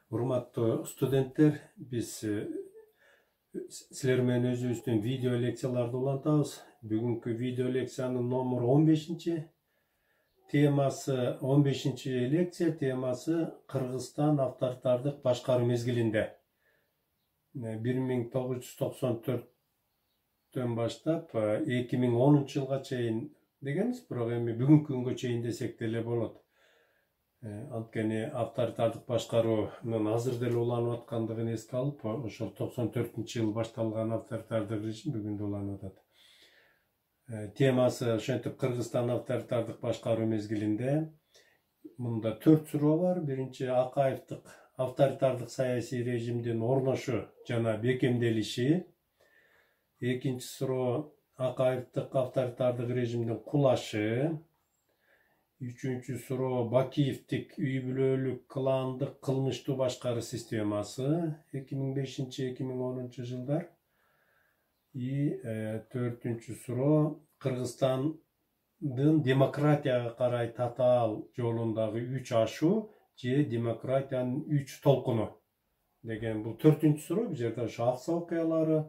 Урматтуу студенттер, биз силер менен өзүбүздүн видео лекцияларды улантабыз. Бүгүнкү видео лекциянын номеру 15-чи. Темасы 15-чи лекция темасы Кыргызстан авторитардык башкаруу мезгилинде. 1994-төн баштап 2010-жылга чейин дегенбиз, бирок эми бүгүнкү күнгө чейин десек деле болот. Анткени авторитардык башкаруунун азыр деле уланып аткандыгын эске алып, ошол 94-жылы башталган авторитардык режим бүгүн да уланып атат. Темасы ошентип Кыргызстан авторитардык башкаруу мезгилинде. Мында 4 суроо бар. Биринчи, Акаевдик авторитардык саясий режимдин орношу жана бекемделиши. Экинчи суроо, Акаевдик авторитардык режимдин кулашы. Үчүнчү суроо, Бакиевдик үй бүлөлүк кландык кылмыштуу башкаруу системасы 2005-2010 жылдар. Төртүнчү суроо, Кыргызстандын демократияга карай татаал жолундагы 3 ашуу же демократиянын 3 толкуну деген. Бул төртүнчү суроо. Бул жерде ошо акса окуялары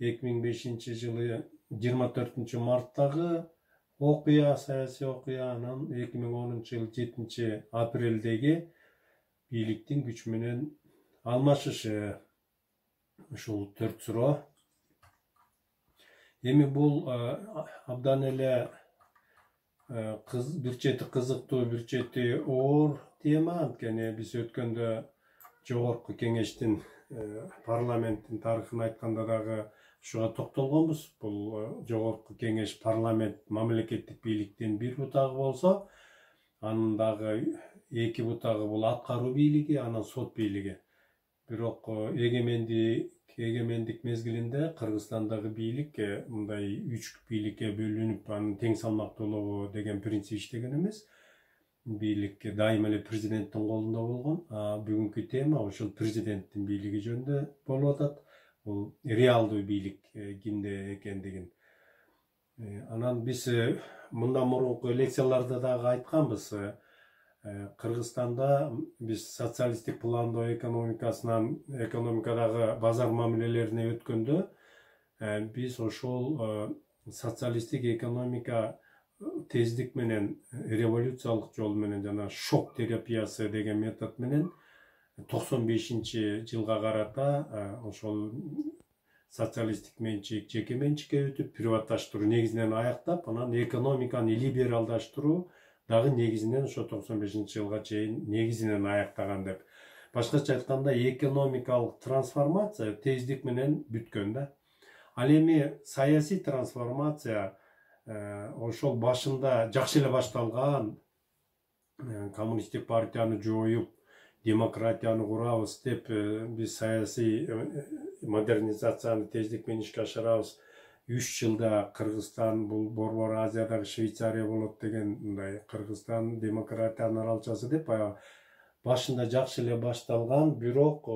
2005-жылы 24 марттагы окуя, саясий окуя, анан 2010-жылы 7 апрелдеги бийликтин күч менен алмашышы. Ушул 4 суроо. Эми бул абдан эле бир чети кызыктуу, бир чети оор тема. Анткени биз өткөндө жогорку кеңештин, парламенттин тарыхын айтканда дагы ушуга токтолгонбуз. Бул жогорку кеңеш парламент мамлекеттик бийликтин бир бутагы болсо, анын дагы эки бутагы бул аткаруу бийлиги, анан сот бийлиги. Бирок эгемендик мезгилинде Кыргызстандагы бийлик мындай 3 бийликке бөлүнүп, анын тең салмактуулугу деген принцип иштеген эмес. Бийлик дайыма эле президенттин колунда болгон. Бүгүнкү тема ошол президенттин бийлиги жөнүндө болуп атат. Бул реалдуу бийлик кимде экендигин. Анан биз мындан мурунку лекцияларда дагы айтканбыз. Кыргызстанда биз социалисттик пландоо экономикадагы базар мамилелерине өткөндө, биз ошол социалисттик экономика тездик менен, революциялык жол менен жана шок терапиясы деген метод менен 95-жылга карата ошол социалисттик менчик, жеке менчикке өтүп, приватташтыруу негизинен аяктап, анан экономиканы либералдаштыруу дагы негизинен ошо 95-жылга чейин негизинен аяктаган деп. Башкача айтканда, экономикалык трансформация тездик менен бүткөн да. Ал эми саясий трансформация ошол башында жакшы эле башталган, коммунисттик партияны жоюп, демократияны курабыз деп, биз саясий модернизацияны тездик менен ишке ашырабыз. 3 жылда Кыргызстан бул Борбор Азиядагы Швейцария болот деген, мындай Кыргызстан демократиянын аралчасы деп башында жакшы эле башталган, бирок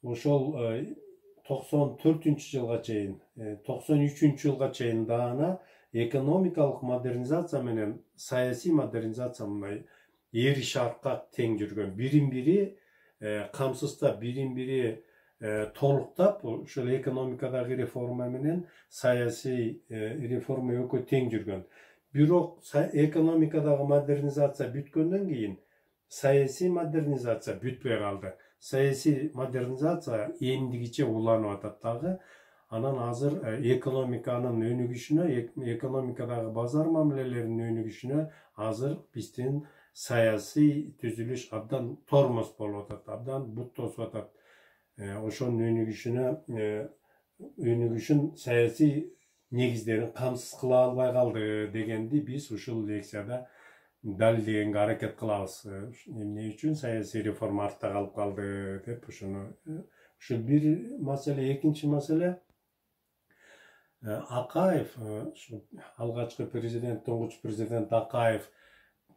ошол 94-жылга чейин, 93-жылга чейин даана экономикалык модернизация менен саясий модернизация мындай ээри шаркка тең жүргөн. Бирин-бири камсыздап, бирин-бири толуктап, ошол экономикадагы реформа менен саясий реформа экөө тең жүргөн. Бирок экономикадагы модернизация бүткөндөн кийин саясий модернизация бүтпөй калды. Саясий модернизация эмдигиче уланып атат дагы. Анан азыр экономиканын өнүгүшүнө, экономикадагы базар мамилелеринин өнүгүшүнө азыр биздин саясий түзүлүш абдан тормоз болуп атат, абдан бут тосуп атат. Ошонун өнүгүшүн саясий негиздерин камсыз кыла албай калды дегенди биз ушул лекцияда далилдегенге аракет кылабыз. Эмне үчүн саясий реформа артта калып калды деп ушуну. Ушул бир маселе. Экинчи маселе, Акаев, алгачкы президент, туңгуч президент Акаев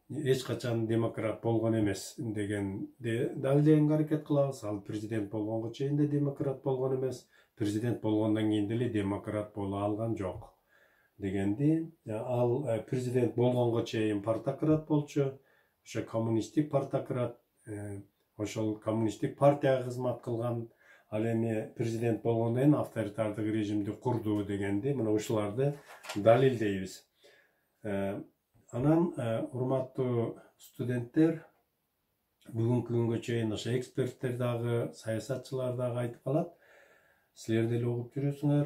эч качан демократ болгон эмес дегенди далилдегенге аракет кылабыз. Ал президент болгонго чейин да демократ болгон эмес, президент болгондон кийин деле демократ боло алган жок дегенди. Ал президент болгонго чейин партократ болчу, ошо коммунисттик партократ. ошол коммунисттик партияга кызмат кылган, ал эми президент болгондон кийин авторитардык режимди курду дегенди мына ушуларды далилдейбиз. Анан урматтуу студенттер, бүгүнкү күнгө чейин ошо эксперттер дагы, саясатчылар дагы айтып калат. Силер деле угуп жүрөсүңөр,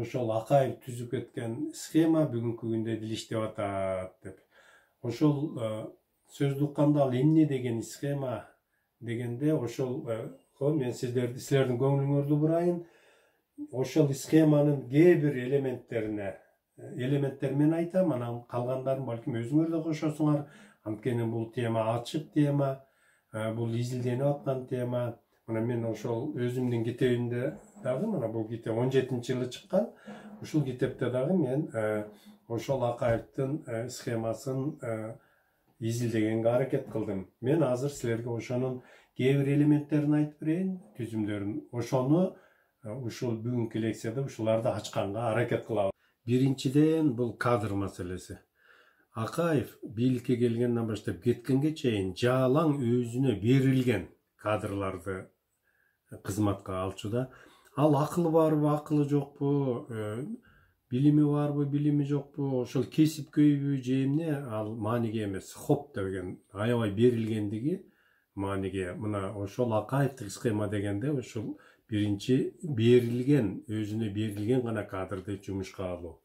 ошол Акаев түзүп кеткен схема бүгүнкү күндө деле иштеп атат деп. Ошол сөздү укканда ал эмне деген схема дегенде, ошол мен силердин көңүлүңөрдү бурайын. Ошол схеманын кээ бир элементтери мен айтам, анан калгандарын балким өзүңөр да кошосуңар. Анткени бул тема ачык тема, бул изилденип аткан тема. Мына мен ошол өзүмдүн китебимде дагы, мына бул китеп 17-жылы чыккан. Ушул китепте дагы мен ошол Акаевдин схемасын изилдегенге аракет кылдым. Мен азыр силерге ошонун кээ бир элементтерин айтып берейин, түзүмдөрүн. Ошону ушул бүгүнкү лекцияда ушуларды ачканга аракет кылабыз. Биринчиден бул кадр маселеси. Акаев бийликке келгенден баштап кеткенге чейин жалаң өзүнө берилген кадрларды кызматка алчу да. Ал акылы барбы, акылы жокпу, билими барбы, билими жокпу, ошол кесипкөйбү же эмне, ал мааниге эмес. Хоп деген аябай берилгендиги мааниге. Мына ошол Акаевдик схема дегенде ошол биринчи берилген, өзүнө берилген гана кадрды жумушка алуу.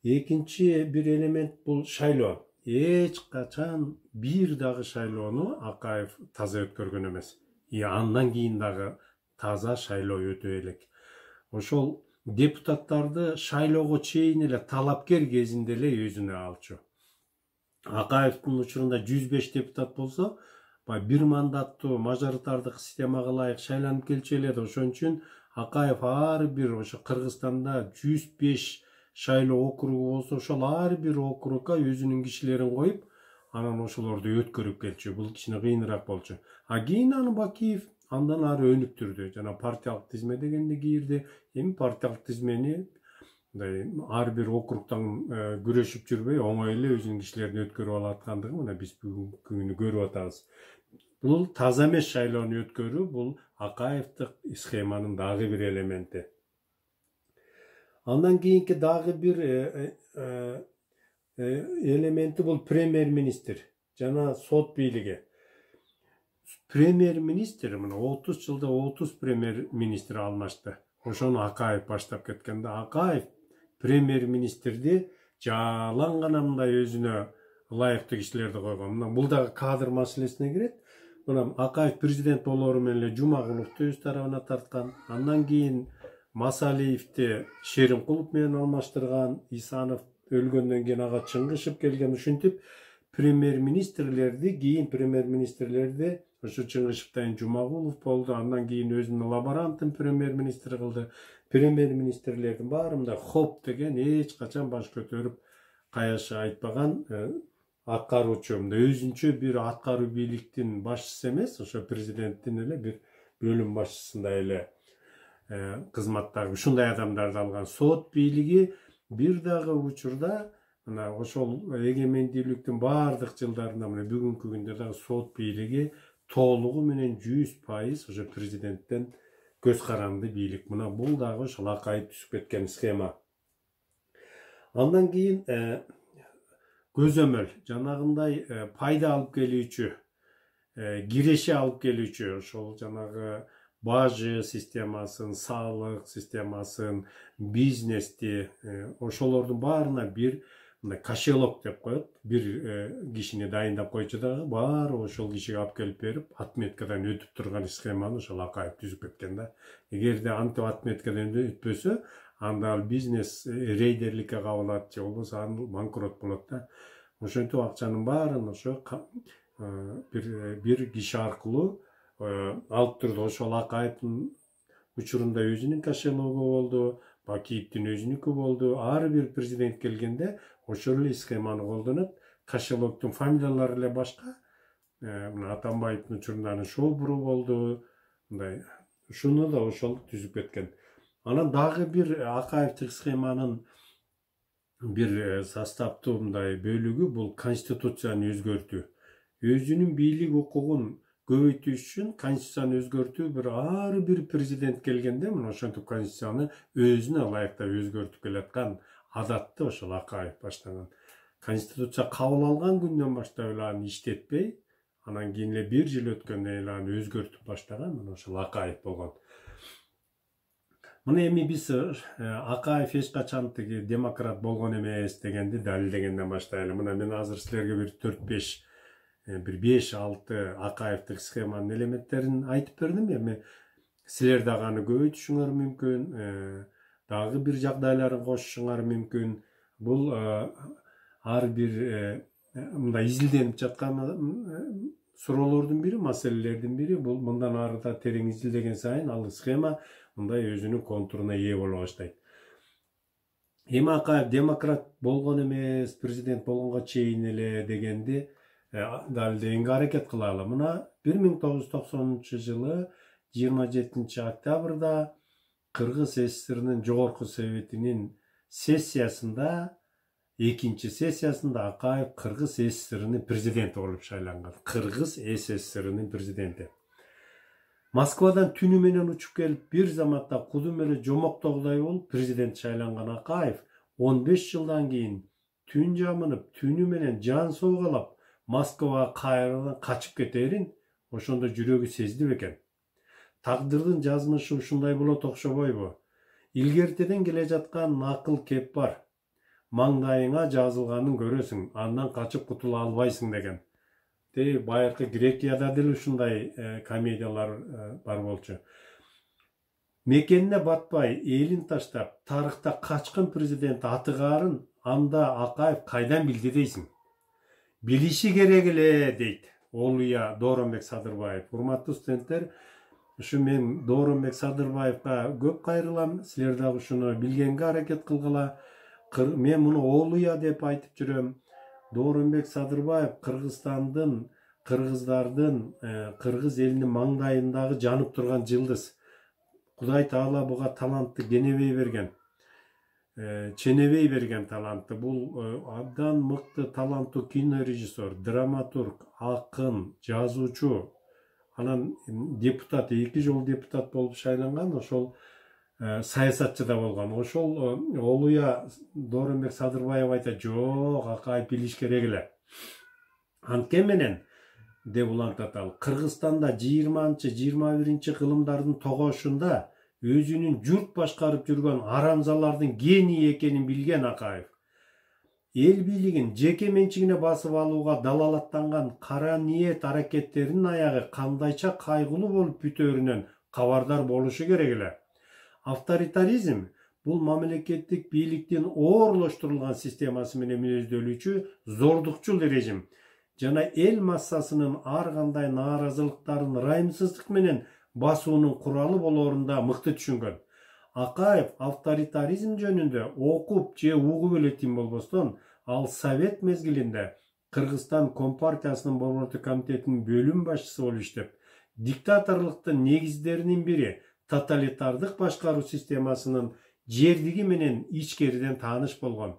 Экинчи бир элемент бул шайлоо. Эч качан бир дагы шайлоону Акаев таза өткөргөн эмес. Андан кийин дагы таза шайлоо өтө элек. Ошол депутаттарды шайлоого чейин эле талапкер кезинде эле өзүнө алчу. Акаевдин учурунда 105 депутат болсо, бир мандаттуу мажоритардык системага ылайык шайланып келчү эле. Ошон үчүн Акаев ар бир ошо Кыргызстанда 105 шайлоо округу болсо, ошол ар бир округга өзүнүн кишилерин коюп, анан ошолорду өткөрүп келчү. Бул кичине кыйыныраак болчу. Кийин аны Бакиев андан ары өнүктүрдү. Жана партиялык тизме дегенди кирди. Эми партиялык тизмени ар бир округтан күрөшүп жүрбөй, оңой эле өзүнүн кишилерин өткөрүп алып аткандыгын мына биз бүгүнкү күнү көрүп атабыз. Бул таза эмес шайлоону өткөрүү, бул Акаевдик схеманын дагы бир элементи. Андан кийинки дагы бир элементи бул премьер-министр жана сот бийлиги. Премьер-министр мына 30 жылда 30 премьер-министр алмашты. Ошону Акаев баштап кеткенде, Акаев премьер-министрди жалаң гана мындай өзүнө ылайыктуу кишилерди койгон. Мына бул дагы кадр маселесине кирет. Мына Акаев президент болору менен эле Жумагуловду өз тарабына тарткан. Андан кийин Масалиевди Шеримкулов менен алмаштырган. Исанов өлгөндөн кийин ага Чыңгышев келген. Ушинтип премьер-министрлерди, кийин премьер-министрлерди ошо Чыңгышевден Жумагулов болду. Андан кийин өзүнүн лаборантын премьер-министр кылды. Премьер-министрлердин баары мындай хоп деген эч качан баш көтөрүп каяшы айтпаган аткаруучу, өзүнчө бир аткаруу бийликтин башчысы эмес, ошо президенттин эле бир бөлүм башчысындай эле кызматтагы ушундай адамдарды алган. Сот бийлиги бир дагы учурда мына ошол эгемендүүлүктүн баардык жылдарында мына бүгүнкү күндө дагы сот бийлиги толугу менен 100% ошо президенттен көз каранды бийлик. Мына бул дагы ошол Акаев түзүп кеткен схема. Андан кийин көзөмөл, жанагындай пайда алып келүүчү, киреши алып келүүчү, ошол жанагы бажы системасын, салык системасын, бизнести, ошолордун баарына бир кошелок деп коет. Бир кишини дайындап койчу дагы, баары ошол кишиге алып келип берип, отметкадан өтүп турган схеманы ошол Акаев түзүп кеткен да. Эгерде антип отметкадан өтпөсө, анда ал бизнес рейдерликке кабылат же болбосо аны банкрот болот да. Ошентип акчанын баарын ошо бир киши аркылуу алып турду. Ошол Акаевдин учурунда өзүнүн кошелогу болду, Бакиевдин өзүнүкү болду. Ар бир президент келгенде ошол эле схеманы колдонот. Кошелоктун фамилиялары эле башка. Мына Атамбаевдин учурунда анын Шобуру болду. Мындай ушуну да ошол түзүп кеткен. Анан дагы бир Акаевдик схеманын бир составтуу мындай бөлүгү бул конституцияны өзгөртүү. Өзүнүн бийлик укугун көбөйтүү үчүн конституцияны өзгөртүү ар бир президент келгенде мына ошентип конституцияны өзүнө ылайыктап өзгөртүп келаткан адатты ошол Акаев баштаган. Конституция кабыл алган күндөн баштап эле аны иштетпей, анан кийин эле 1 жыл өткөндөн эле аны өзгөртүп баштаган мына ошол Акаев болгон. Мына эми биз Акаев эч качан тиги демократ болгон эмес дегенди далилдегенден баштайлы. Мына мен азыр силерге бир 4-5 bir 5-6 Акаевтик схеманын элементтерин айтып бердим. Эми силер дагы аны көбөйтүшүңөр мүмкүн, дагы бир жагдайларын кошушуңар мүмкүн. Бул ар бир мындай изилденип жаткан суроолордун бири, маселелердин бири. Бул мындан арыда терең изилдеген сайын ал схема мындай өзүнүн контуруна ээ боло баштайт. Эми Акаев демократ болгон эмес, президент болгонго чейин эле дегенди далилдегенге аракет кылалы. Мына 1990-жылы 27 октябрда Кыргыз СССРнын жогорку советинин сессиясында, экинчи сессиясында Акаев Кыргыз СССРнын президенти болуп шайланган. Кыргыз СССРнын президенти. Москвадан түнү менен учуп келип, бир заматта кудум эле жомоктогудай болуп президент шайланган Акаев 15 жылдан кийин түн жамынып, түнү менен жан соогалап Москвага кайрадан качып кетерин ошондо жүрөгү сезди бекен. Тагдырдын жазмышы ушундай болот окшобойбу? Илгертеден келе жаткан накыл кеп бар. Маңдайыңа жазылганын көрөсүң, андан качып кутула албайсың деген. Байыркы Грекияда деле ушундай комедиялар бар болчу. Мекенине батпай, элин таштап, тарыхта качкан президент атыгаарын анда Акаев кайдан билди дейсиң? Билиши керек эле, дейт Олуя Дооронбек Садырбаев. Урматтуу студенттер, ушу мен Дооронбек Садырбаевга көп кайрылам. Силер дагы ушуну билгенге аракет кылгыла. Мен муну Олуя деп айтып жүрөм. Дооронбек Садырбаев Кыргыздардын, Кыргыз элинин маңдайындагы жанып турган жылдыз. Кудай Таала буга талантты кенебей берген. Ченебей берген талантты. Бул абдан мыкты таланттуу кинорежиссер, драматург, акын, жазуучу, анан депутат, 2 жолу депутат болуп шайланган, ошол саясатчы да болгон. Ошол Олуя Дооронбек Садырбаев айтат, жок, Акаев билиш керек эле. Анткени менен деп улантат ал. Кыргызстанда 20-21 кылымдардын тогошунда өзүнүн журт башкарып жүргөн арамзалардын гений экенин билген Акаев. Эл бийлигин жеке менчигине басып алууга далалаттанган кара ниет аракеттеринин аягы кандайча кайгылуу болуп бүтөөрүнөн кабардар болушу керек эле. Авторитаризм бул мамлекеттик бийликтин оорлоштурулган системасы менен мүнөздөлүүчү зордукчул режим жана эл массасынын ар кандай нааразылыктарын ырайымсыздык менен басуунун куралы болоорун да мыкты түшүнгөн. Акаев авторитаризм жөнүндө окуп же угуп эле тим болбостон, ал Совет мезгилинде Кыргызстан Компартиясынын Борбордук комитетинин бөлүм башчысы болуп иштеп, диктаторлуктун негиздеринин бири тоталитардык башкаруу системасынын жердиги менен ичкериден тааныш болгон.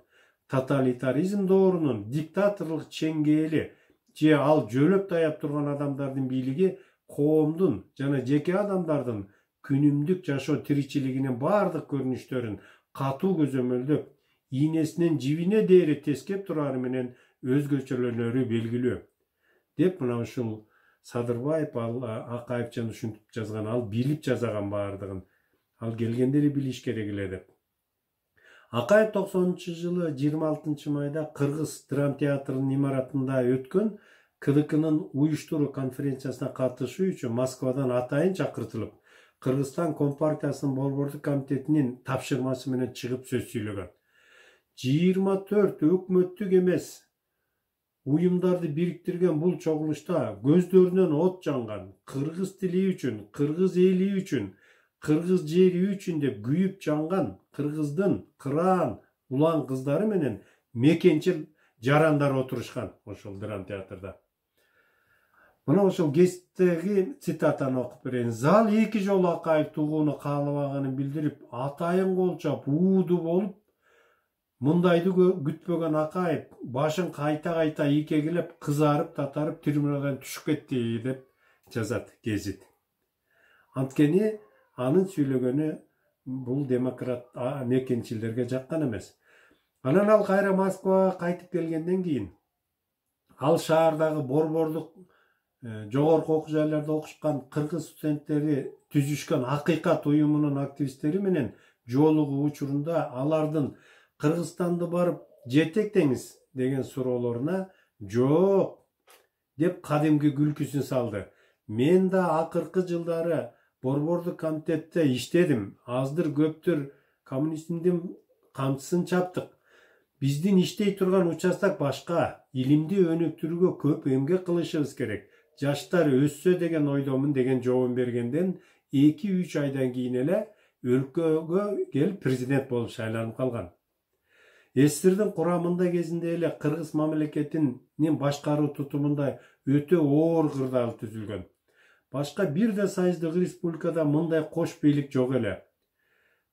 Тоталитаризм доорунун диктаторлук чеңгээли же ал жөлөп даяп турган адамдардын бийлиги коомдун жана жеке адамдардын күнүмдүк жашоо тиричилигинин бардык көрүнүштөрүн катуу көзөмөлдөп, ийнесинен жибине дээри тескеп турары менен өзгөчөлөнөрү белгилүү. Деп мына ушул Садырбаев Акаевчан ушинтип жазган, ал билип жазаган бардыгын. Ал келгенде эле билиш керек эле деп. Акаев 90-жылы 26 майда Кыргыз драм театрынын имаратында өткөн КДКнын уюштуруу конференциясына катышуу үчүн Москвадан атайын чакыртылып, Кыргызстан Компартиясынын Борбордук комитетинин тапшырмасы менен чыгып сөз сүйлөгөн. 24 өкмөттүк эмес уюмдарды бириктирген бул чогулушта көздөрүнөн от жанган, кыргыз тили үчүн, кыргыз эли үчүн, кыргыз жери үчүн деп күйүп жанган кыргыздын кыраан, улан кыздары менен мекенчил жарандар отурушкан ошол драм театрда. Мына ошол кесиптеги цитатаны окуп берейин. Зал 2 жолу Акаев тугууну каалабаганын билдирип, атайын кол чап, ууду болуп, мындайды күтпөгөн Акаев башын кайта-кайта ийкегилеп, кызарып, татарып, трибунадан түшүп кетти деп жазат гезит. Анткени анын сүйлөгөнү бул демократ мекенчилерге жаккан эмес. Анан ал кайра Москвага кайтып келгенден кийин ал шаардагы борбордук жогорку окуу жайларда окушкан кыргыз студенттери түзүшкөн Акыйкат уюмунун активисттери менен жолугуу учурунда алардын Кыргызстанды барып жетектеңиз деген суроолоруна жок деп кадимки күлкүсүн салды. Мен да акыркы жылдары борбордук комитетте иштедим. Аздыр көптүр коммунизмдин камчысын чаптык. Биздин иштей турган участок башка. Илимди өнүктүрүүгө көп эмгек кылышыбыз керек. Жаштар өссө деген ойдомун деген жообун бергенден 2-3 айдан кийин эле өлкөгө келип президент болуп шайланып калган. СССРдин курамында кезинде эле Кыргыз мамлекетинин башкаруу тутумунда өтө оор кырдаал түзүлгөн. Башка бир да союздук республикада мындай кош бийлик жок эле.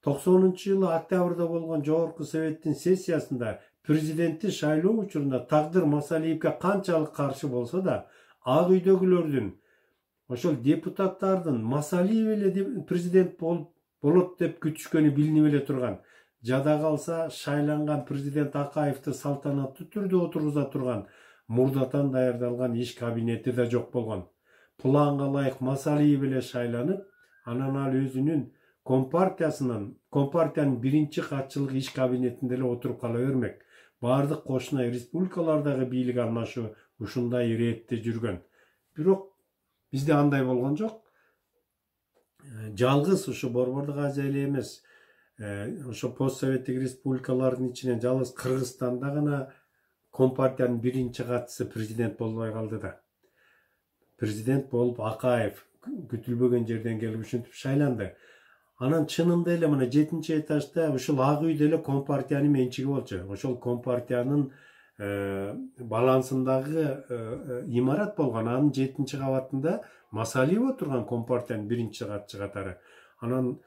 90-жылы октябрда болгон Жогорку Советтин сессиясында президентти шайлоо учурунда Тагдыр Масалиевге канчалык каршы болсо да, Ак үйдөгүлөрдүн, ошол депутаттардын Масалиев эле президент болот деп күтүшкөнү билинип эле турган. Жада калса шайланган президент Акаевди салтанаттуу түрдө отургуза турган мурдатан даярдалган иш кабинети да жок болгон. Планга ылайык Масалиев эле шайланып, анан ал өзүнүн Компартиянын биринчи катчылык иш кабинетинде эле отуруп кала бермек. Бардык кошуна республикалардагы бийлик алмашуу ушундай иретте жүргөн. Бирок бизде андай болгон жок. Жалгыз ушу Борбордук Азия эле эмес, ошо постсоветтик республикалардын ичинен жалгыз Кыргызстанда гана Компартиянын биринчи катчысы президент болбой калды да. Президент болуп Акаев күтүлбөгөн жерден келип ушинтип шайланды. Анан чынында эле мына 7-этажда ушул Ак үйдө эле Компартиянын менчиги болчу. Ошол Компартиянын балансындагы имарат болгон. Анын 7-кабатында Масалиев отурган Компартиянын биринчи катчы катары. Анан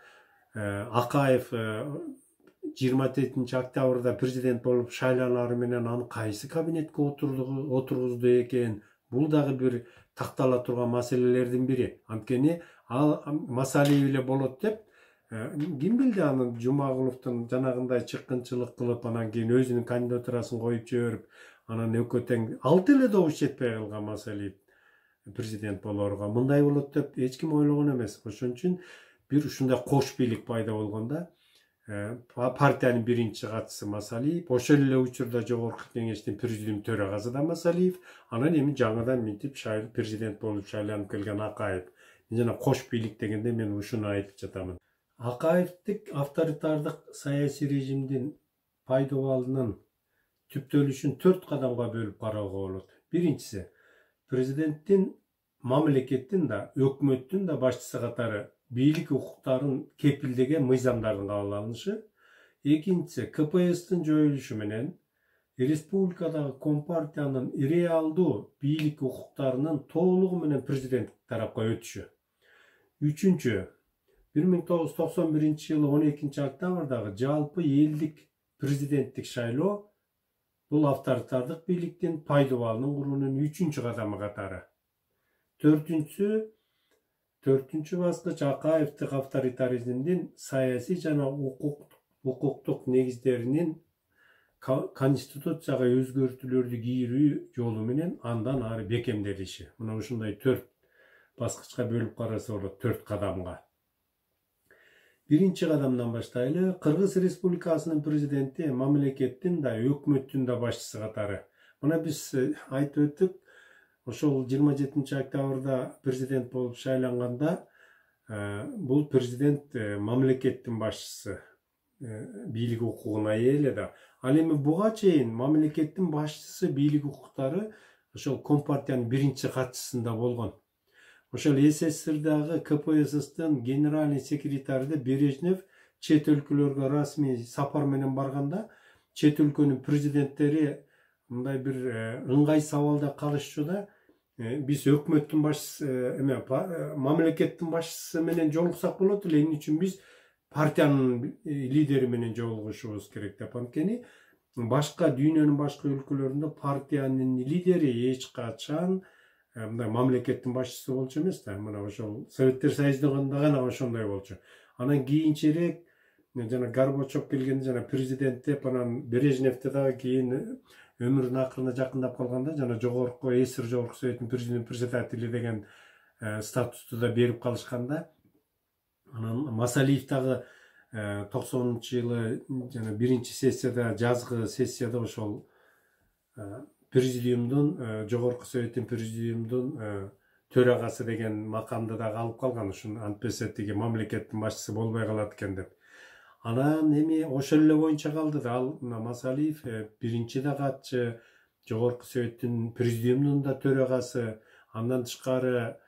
Акаев 27 октябрда президент болуп шайланары менен аны кайсы кабинетке отургузду экен? Бул дагы бир тактала турган маселелердин бири. Анткени ал Масалиев эле болот деп ким билди анын Жумагуловдун жанагындай чыккынчылык кылып, анан кийин өзүнүн кандидатурасын коюп жиберип, анан экөө тең 6 эле добуш жетпей калган Масалиев президент болорго. Мындай болот деп эч ким ойлогон эмес. Ошон үчүн бир ушундай кош бийлик пайда болгондо партиянын биринчи катчысы Масалиев, ошол эле учурда Жогорку Кеңештин президиум төрагасы да Масалиев, анан эми жаңыдан минтип президент болуп шайланып келген Акаев. Жана кош бийлик дегенде мен ушуну айтып жатамын. Акаевдик авторитардык саясий режимдин пайдалануунун түптөлүшүн 4 кадамга бөлүп кароого болот. Биринчиси, президенттин мамлекеттин да, өкмөттүн да башчысы катары бийлик укуктарын кепилдеген мыйзамдардын кабыл алынышы. Экинчиси, КПСстин жоюлушу менен республикадагы Компартиянын реалдуу бийлик укуктарынын толугу менен президент тарапка өтүшү. Үчүнчү, 1991 жылы 12 октябрдагы жалпы элдик президенттик шайлоо бул авторитардык бийликтин пайдалануунун куруунун 3-чү кадамы катары. Төртүнчү баскыч Акаевдик авторитаризмдин саясий жана укуктук негиздеринин конституцияга өзгөртүүлөрдү кийрүү жолу менен андан ары бекемделиши. Мына ушундай 4 баскычка бөлүп караса болот, 4 кадамга. Биринчи кадамдан баштайлы. Кыргыз Республикасынын президенти мамлекеттин да, өкмөттүн да башчысы катары. Мына биз айтып өттүк, ошол 27 октябрда президент болуп шайланганда, бул президент мамлекеттин башчысы, бийлик укугуна ээ эле да. Ал эми буга чейин мамлекеттин башчысы бийлик укуктары ошол Компартиянын биринчи катчысында болгон. Ошол СССРдагы КПСстин генеральный секретары Бережнев чет өлкөлөргө расмий сапар менен барганда, чет өлкөнүн президенттери мындай бир ыңгай сабалда калышчу да, биз өкмөттүн башчысы, мамлекеттин башчысы менен жолуксак болот эле, эмне үчүн биз партиянын лидери менен жолугушубуз керек деп. Анткени башка дүйнөнүн башка өлкөлөрүндө партиянын лидери эч качан мындай мамлекеттин башчысы болчу эмес да, мына ошол Советтер Союзунда гана ошондой болчу. Анан кийинчерээк жана Горбачев келгенде жана президент деп, анан Брежневте дагы кийин өмүрүнүн акырына жакындап калганда жана жогорку СССР жогорку советтин президент председатели деген статусту да берип калышканда, анан Масалиев дагы 90-жылы жана биринчи сессияда, жазгы сессияда ошол президиумдун, жогорку советтин президиумдун төрагасы деген макамды дагы алып калган, ушун антпесе тиги мамлекеттин башчысы болбой калат экен деп. Анан эми ошол эле боюнча калды да. Ал Масалиев биринчи да катчы, жогорку советтин президиумдун да төрагасы, андан тышкары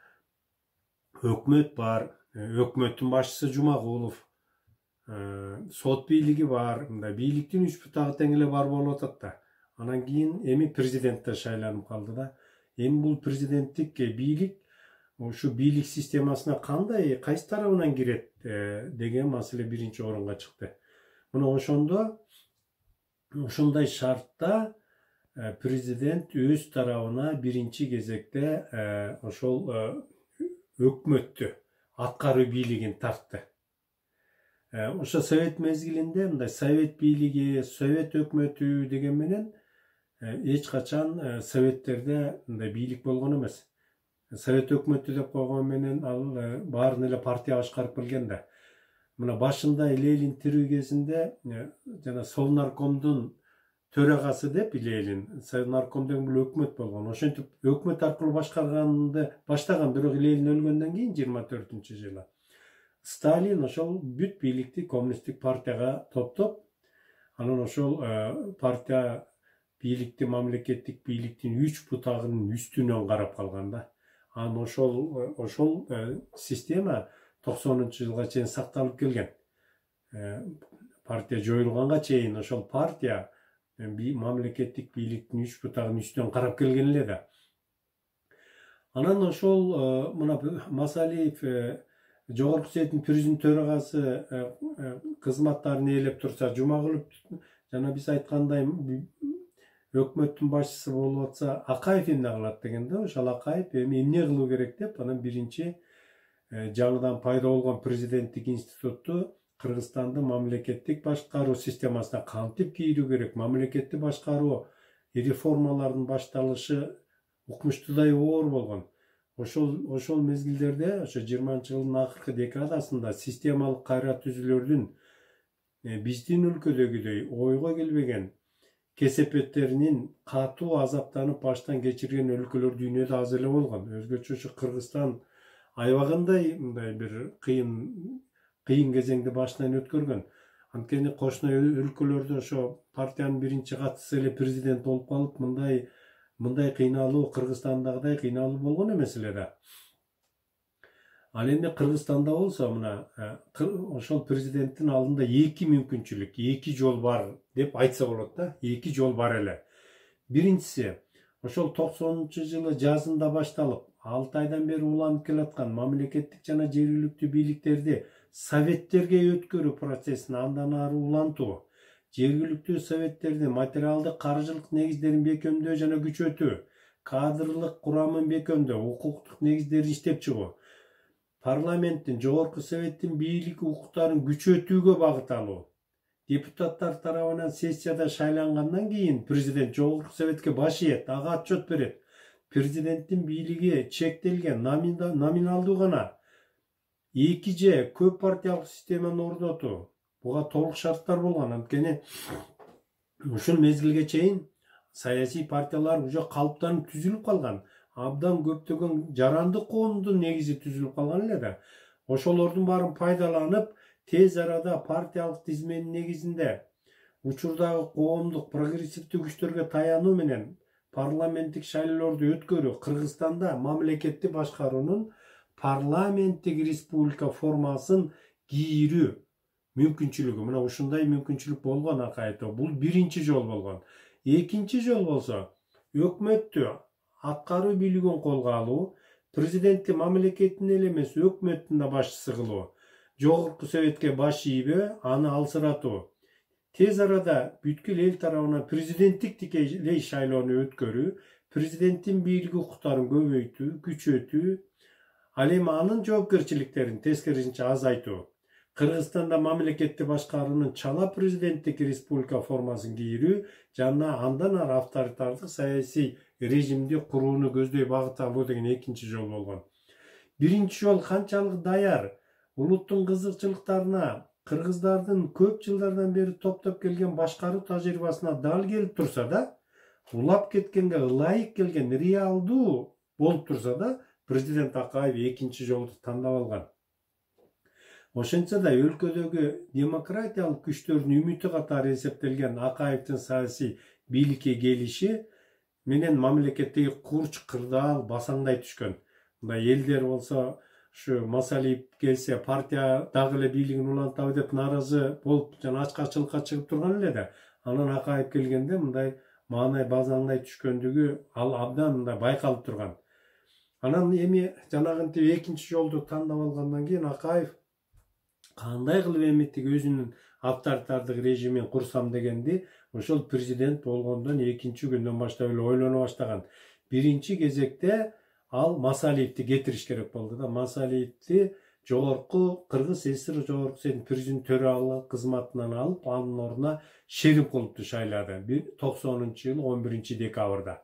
өкмөт бар, өкмөттүн башчысы Жумагулов, сот бийлиги бар, мындай бийликтин 3 бутагы тең эле бар болуп атат да. Анан кийин эми президент да шайланып калды да. Эми бул президенттик бийлик ушу бийлик системасына кандай, кайсы тарабынан кирет деген маселе биринчи орунга чыкты. Мына ошондо, ошондой шартта президент өз тарабына биринчи кезекте ошол өкмөттү, аткаруу бийлигин тартты. Ошо совет мезгилинде мындай совет бийлиги, совет өкмөтү деген менен эч качан советтерде мындай бийлик болгон эмес. Совет өкмөтү деп койгон менен ал баарын эле партия башкарып келген да. Мына башында Ленин тирүү кезинде жана Совнаркомдун төрагасы деп Ленин, Совнарком деген бул өкмөт болгон. Ошентип өкмөт аркылуу башкарганды баштаган, бирок Ленин өлгөндөн кийин 24-жылы Сталин ошол бүт бийликти коммунисттик партияга топтоп, анан ошол партия бийликти, мамлекеттик бийликтин 3 бутагынын үстүнөн карап калган да. Анан ошол система 90-жылга чейин сакталып келген. Партия жоюлганга чейин ошол партия мамлекеттик бийликтин 3 бутагынын үстүнөн карап келген эле да. Анан ошол мына Масалиев жогорку советтин президент төрагасы кызматтарын ээлеп турса, Жумагулов жана биз айткандай өкмөттүн башчысы болуп атса, Акаев эмне кылат дегенде, ошол Акаев эми эмне кылуу керек деп, анан биринчи жаңыдан пайда болгон президенттик институтту Кыргызстандын мамлекеттик башкаруу системасына кантип кийрүү керек, мамлекеттик башкаруу реформалардын башталышы укмуштуудай оор болгон. Ошол мезгилдерде, ошо 20-жылдын акыркы декадасында системалык кайра түзүүлөрдүн биздин өлкөдөгүдөй ойго келбеген, кесепеттеринин катуу азаптанып баштан кечирген өлкөлөр дүйнөдө аз эле болгон. Өзгөчө ушу Кыргызстан аябагандай мындай бир кыйын кезеңди башынан өткөргөн. Анткени кошуна өлкөлөрдө ошо партиянын биринчи катчысы эле президент болуп калып, мындай кыйналуу Кыргызстандагыдай кыйналуу болгон эмес эле да. Ал эми Кыргызстанда болсо, мына ошол президенттин алдында 2 мүмкүнчүлүк, 2 жол бар деп айтса болот да. 2 жол бар эле. Биринчиси, ошол 90-жылы жазында башталып, 6 айдан бери уланып келаткан мамлекеттик жана жергиликтүү бийликтерди советтерге өткөрүү процессин андан ары улантуу, жергиликтүү советтердин материалдык, каржылык негиздерин бекемдөө жана күчөтүү, кадрлык курамын бекемдөө, укуктук негиздерин иштеп чыгуу, парламенттин, жогорку советтин бийлик укуктарын күчөтүүгө багыт алуу. Депутаттар тарабынан сессияда шайлангандан кийин президент жогорку советке баш ийет, ага отчет берет. Президенттин бийлиги чектелген, номиналдуу гана. 2 көп партиялык системаны орнотуу. Буга толук шарттар болгон. Анткени ушул мезгилге чейин саясий партиялар уже калыптанып түзүлүп калган. Абдан көптөгөн жарандык коомдун негизи түзүлүп калган эле да. Ошолордун баарын пайдаланып, тез арада партиялык тизменин негизинде учурдагы коомдук прогрессивдүү күчтөргө таянуу менен парламенттик шайлоолорду өткөрүү Кыргызстанда мамлекетти башкаруунун парламенттик республика формасын кийрүү мүмкүнчүлүгү. Мына ушундай мүмкүнчүлүк болгон акайто. Бул биринчи жол болгон. Экинчи жол болсо, өкмөттү, аткаруу бийлигин колго алуу, президентти мамлекеттин эле эмес, өкмөттүн да башчысы кылуу, жогорку советке баш ийбөө, аны алсыратуу, тез арада бүткүл эл тарабынан президенттик тикелей шайлоону өткөрүү, президенттин бийлик укуктарын көбөйтүү, күчөтүү, ал эми анын жоопкерчиликтерин тескерисинче азайтуу. Кыргызстанда мамлекетти башкаруунун чала президенттик республика формасын кийирүү жана андан ары авторитардык саясий режимди курууну көздөй багыт алуу деген экинчи жол болгон. Биринчи жол канчалык даяр, улуттун кызыкчылыктарына, кыргыздардын көп жылдардан бери топтоп келген башкаруу тажрыйбасына дал келип турса да, улап кеткенге ылайык келген реалдуу болуп турса да, президент Акаев экинчи жолду тандап алган. Ошентсе да өлкөдөгү демократиялык күчтөрдүн үмүтү катары эсептелген Акаевдин саясий бийликке келиши менен мамлекеттеги курч кырдаал басаңдай түшкөн. Мындай элдер болсо ушу Масалиев келсе партия дагы эле бийлигин улантабы деп нааразы болуп жана ачкачылыкка чыгып турган эле да. Анан Акаев келгенде мындай маанай базаңдай түшкөндүгү ал абдан мындай байкалып турган. Анан эми жанагынтип экинчи жолду тандап алгандан кийин Акаев кандай кылып эметип өзүнүн авторитардык режимин курсам дегенди ошол президент болгондон экинчи күндөн баштап эле ойлоно баштаган. Биринчи кезекте ал Масалиевди кетириш керек болду да. Масалиевди жогорку Кыргыз ССР жогорку Сенат президент төрагалык кызматынан алып, анын ордуна Шеримкуловду шайлады. 90-жыл 11 декабрда.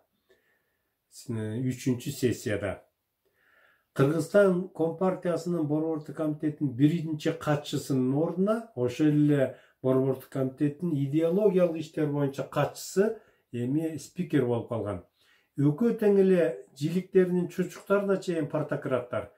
3-чү сессияда. Кыргызстан Компартиясынын Борбордук комитетинин биринчи катчысынын ордуна ошол эле Борбордук комитеттин идеологиялык иштер боюнча катчысы эми спикер болуп калган. Өкө тең эле жиликтеринин чучуктарына чейин партократтар.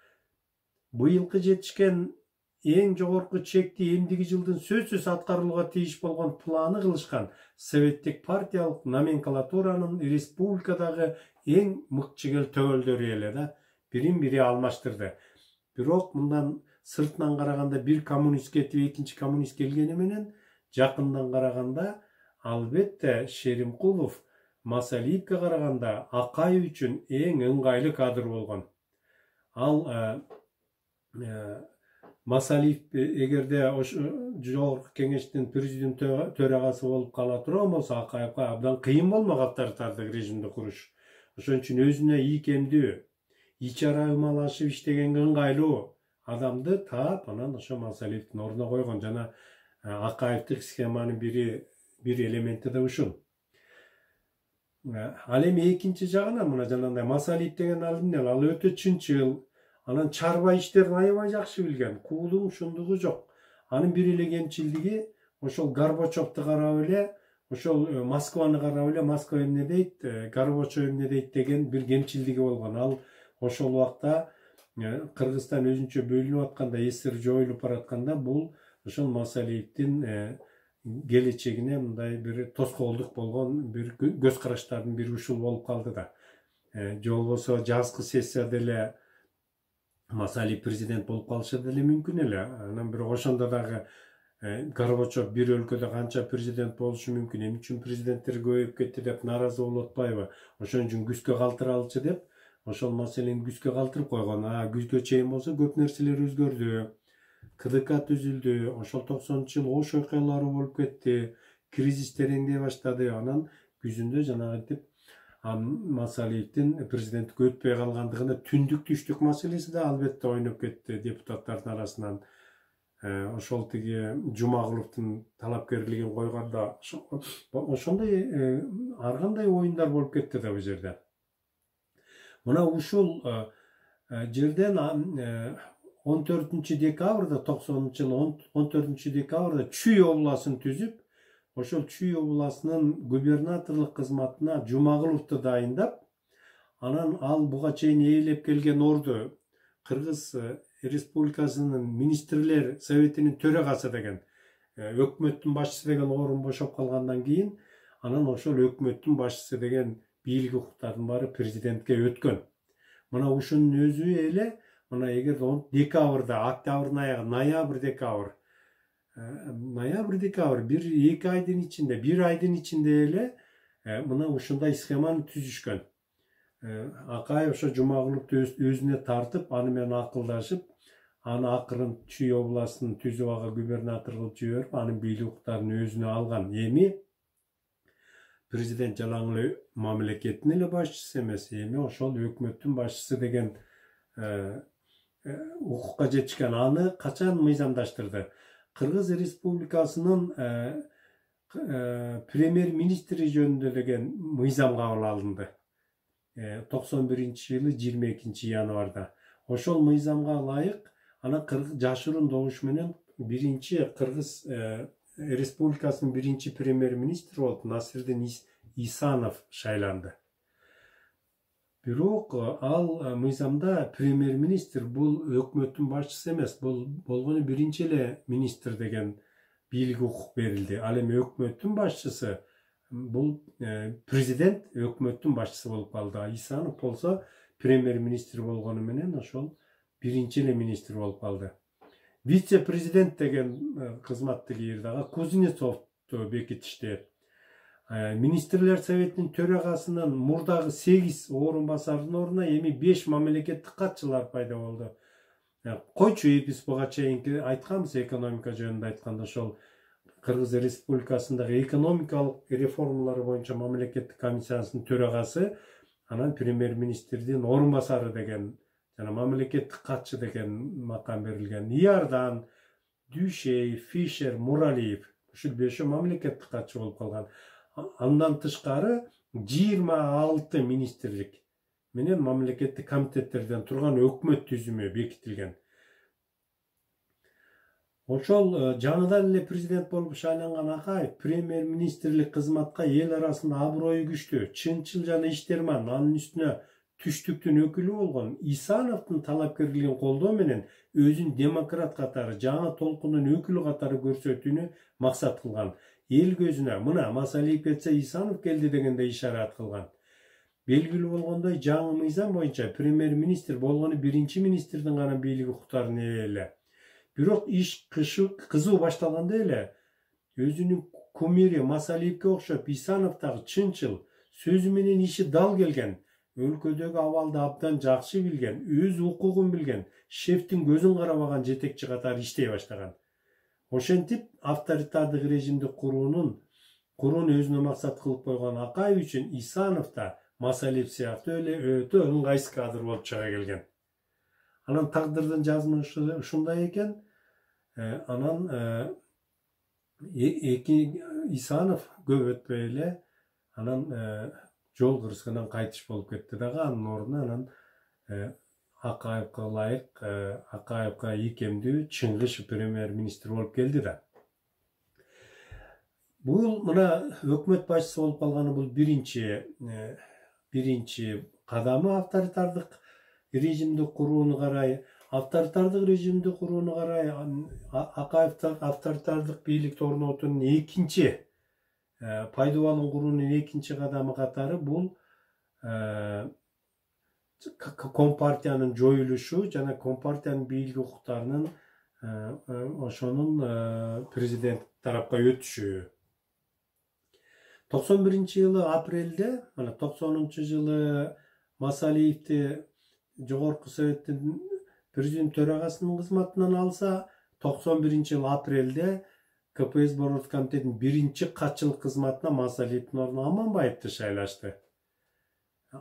Быйылкы жетишкен эң жогорку чекти эмдиги жылдын сөзсүз аткарылууга тийиш болгон планы кылышкан советтик партиялык номенклатуранын республикадагы эң мыкчыгел төгөлдөрү эле да. Бирин бири алмаштырды. Бирок мындан сыртынан караганда бир коммунист кетип экинчи коммунист келгени менен жакындан караганда албетте Шеримкулов Масалиевке караганда Акаев үчүн эң ыңгайлуу кадр болгон. Ал Масалиев эгерде жогорку кеңештин президент төрагасы болуп кала турган болсо Акаевга абдан кыйын болмок авторитардык режимди куруш. Ошон үчүн өзүнө ийкемдүү, ичара ымалашып иштегенге ыңгайлуу адамды таап, анан ошо Масалиевдин ордуна койгон. Жана Акаевдик схеманын бир элементи да ушул. Ал эми экинчи жагынан мына жанагындай Масалиев деген ал өтө чынчыл, анан чарба иштерин аябай жакшы билген, куулугу ушундугу жок. Анын бир эле кемчилдиги ошол Горбачевду карап эле, ошол Москваны карап эле, Москва эмне дейт, Горбачев эмне дейт деген бир кемчилдиги болгон. Ал ошол убакта Кыргызстан өзүнчө бөлүнүп атканда, СССР жоюлуп баратканда бул ошол Масалиевдин келечегине мындай бир тоскоолдук болгон бир көз караштардын бири ушул болуп калды да. Же болбосо жазгы сессияда эле Масалиев президент болуп калышы деле мүмкүн эле. Анан бирок ошондо дагы Горбачев бир өлкөдө канча президент болушу мүмкүн, эмне үчүн президенттер көбөйүп кетти деп нааразы болуп атпайбы? Ошон үчүн күзгө калтыралычы деп ошол маселени күзгө калтырып койгон. Күзгө чейин болсо көп нерселер өзгөрдү. КДК түзүлдү. Ошол 90-жыл Ош окуялары болуп кетти. Кризис тереңдей баштады. Анан күзүндө жанагынтип Масалиевдин президенттикке өтпөй калгандыгына түндүк түштүк маселеси да албетте ойноп кетти депутаттардын арасынан. Ошол тиги Жумагуловдун талапкерлигин койгонда ошондой ар кандай оюндар болуп кетти да бул жерде. Мына ушул жерден 14 декабрда 90-жыл 14 декабрда Чүй областын түзүп, ошол Чүй областынын губернаторлук кызматына Жумагуловду дайындап, анан ал буга чейин ээлеп келген орду Кыргыз Республикасынын министрлер советинин төрагасы деген, өкмөттүн башчысы деген орун бошоп калгандан кийин, анан ошол өкмөттүн башчысы деген бийлик укуктардын баары президентке өткөн. Мына ушунун өзү эле мына эгер декабрда, октябрдын аягы, ноябрь-декабрь бир айдын ичинде эле мына ушундай схеманы түзүшкөн. Акаев ошо Жумагуловду өзүнө тартып, аны менен акылдашып, аны акырын Чүй областын түзүп ага губернатор кылып жиберип, анын бийлик укуктарын өзүнө алган. Эми президент жалаң эле мамлекеттин эле башчысы эмес, эми ошол өкмөттүн башчысы деген укукка жетишкен. Аны качан мыйзамдаштырды? Кыргыз Республикасынын премьер-министри жөнүндө деген мыйзам кабыл алынды. 91-жылы 22 январда. Ошол мыйзамга ылайык анан Жашырын добуш менен биринчи Кыргыз Республикасынын биринчи премьер-министри болуп Насирдин Исанов шайланды. Бирок ал мыйзамда премьер-министр бул өкмөттүн башчысы эмес, бул болгону биринчи эле министр деген бийлик укук берилди. Ал эми өкмөттүн башчысы бул президент өкмөттүн башчысы болуп калды. Исанов болсо премьер-министр болгону менен ошол биринчи эле министр болуп калды. Вице-президент деген кызматты кийирдага Кузнецовду бекитишти. Министрлер Советинин төрагасынын мурдагы 8 орун басарынын ордуна эми 5 мамлекеттик катчылар пайда болду. Койчу биз буга чейинки айтканбыз, экономика жөнүндө айтканда ошол Кыргыз Республикасындагы экономикалык реформалар боюнча мамлекеттик комиссиясынын төрагасы, анан премьер-министрдин орун басары деген жана мамлекеттик катчы деген макам берилген. Иордан, Дүйшей, Фишер, Муралиев ушул 5 мамлекеттик катчы болуп калган. Андан тышкары 26 министрлик менен мамлекеттик комитеттерден турган өкмөт түзүмү бекитилген. Ошол жаңыдан эле президент болуп шайланган Акаев премьер-министрлик кызматка эл арасында аброю күчтүү, чынчыл жана иштерман, анын үстүнө түштүктүн өкүлү болгон Исановдун талапкерлигин колдоо менен өзүн демократ катары, жаңы толкундун өкүлү катары көрсөтүүнү максат кылган. Эл көзүнө мына Масалиев кетсе Исанов келди дегенде ишарат кылган. Белгилүү болгондой, жаңы мыйзам боюнча премьер-министр болгону биринчи министрдин гана бийлик укуктарын ээле. Бирок иш кызуу башталганда эле өзүнүн кумири Масалиевке окшоп Исанов дагы чынчыл, сөзү менен иши дал келген, өлкөдөгү абалды абдан жакшы билген, өз укугун билген, шефтин көзүн карабаган жетекчи катары иштей баштаган. Ошентип авторитардык режимди курууну өзүнө максат кылып койгон Акаев үчүн Исанов да Масалиев сыяктуу эле өтө ыңгайсыз кадр болуп чыга келген. Анан тагдырдын жазмышы ушундай экен. Анан Исанов көп өтпөй эле анан жол кырсыгынан кайтыш болуп кетти дагы, анын ордуна анан Акаевка ылайык Акаевка ийкемдүү Чыңгышев премьер-министр болуп келди да. Бул мына өкмөт башчысы болуп калганы бул биринчи кадамы авторитардык режимди курууну карай. Авторитардык режимди курууну карай Акаев авторитардык бийликти орнотуунун экинчи пайдубалын куруунун экинчи кадамы катары бул Компартиянын жоюлушу жана Компартиянын бийлик укуктарынын ошонун президент тарапка өтүшү. 91-жылы апрелде, мына 90-жылы Масалиевди жогорку советтин президент төрагасынын кызматынан алса, 91-жылы апрелде КПСС Борбордук комитетинин биринчи катчылык кызматына Масалиевдин ордуна Аманбаевди шайлашты.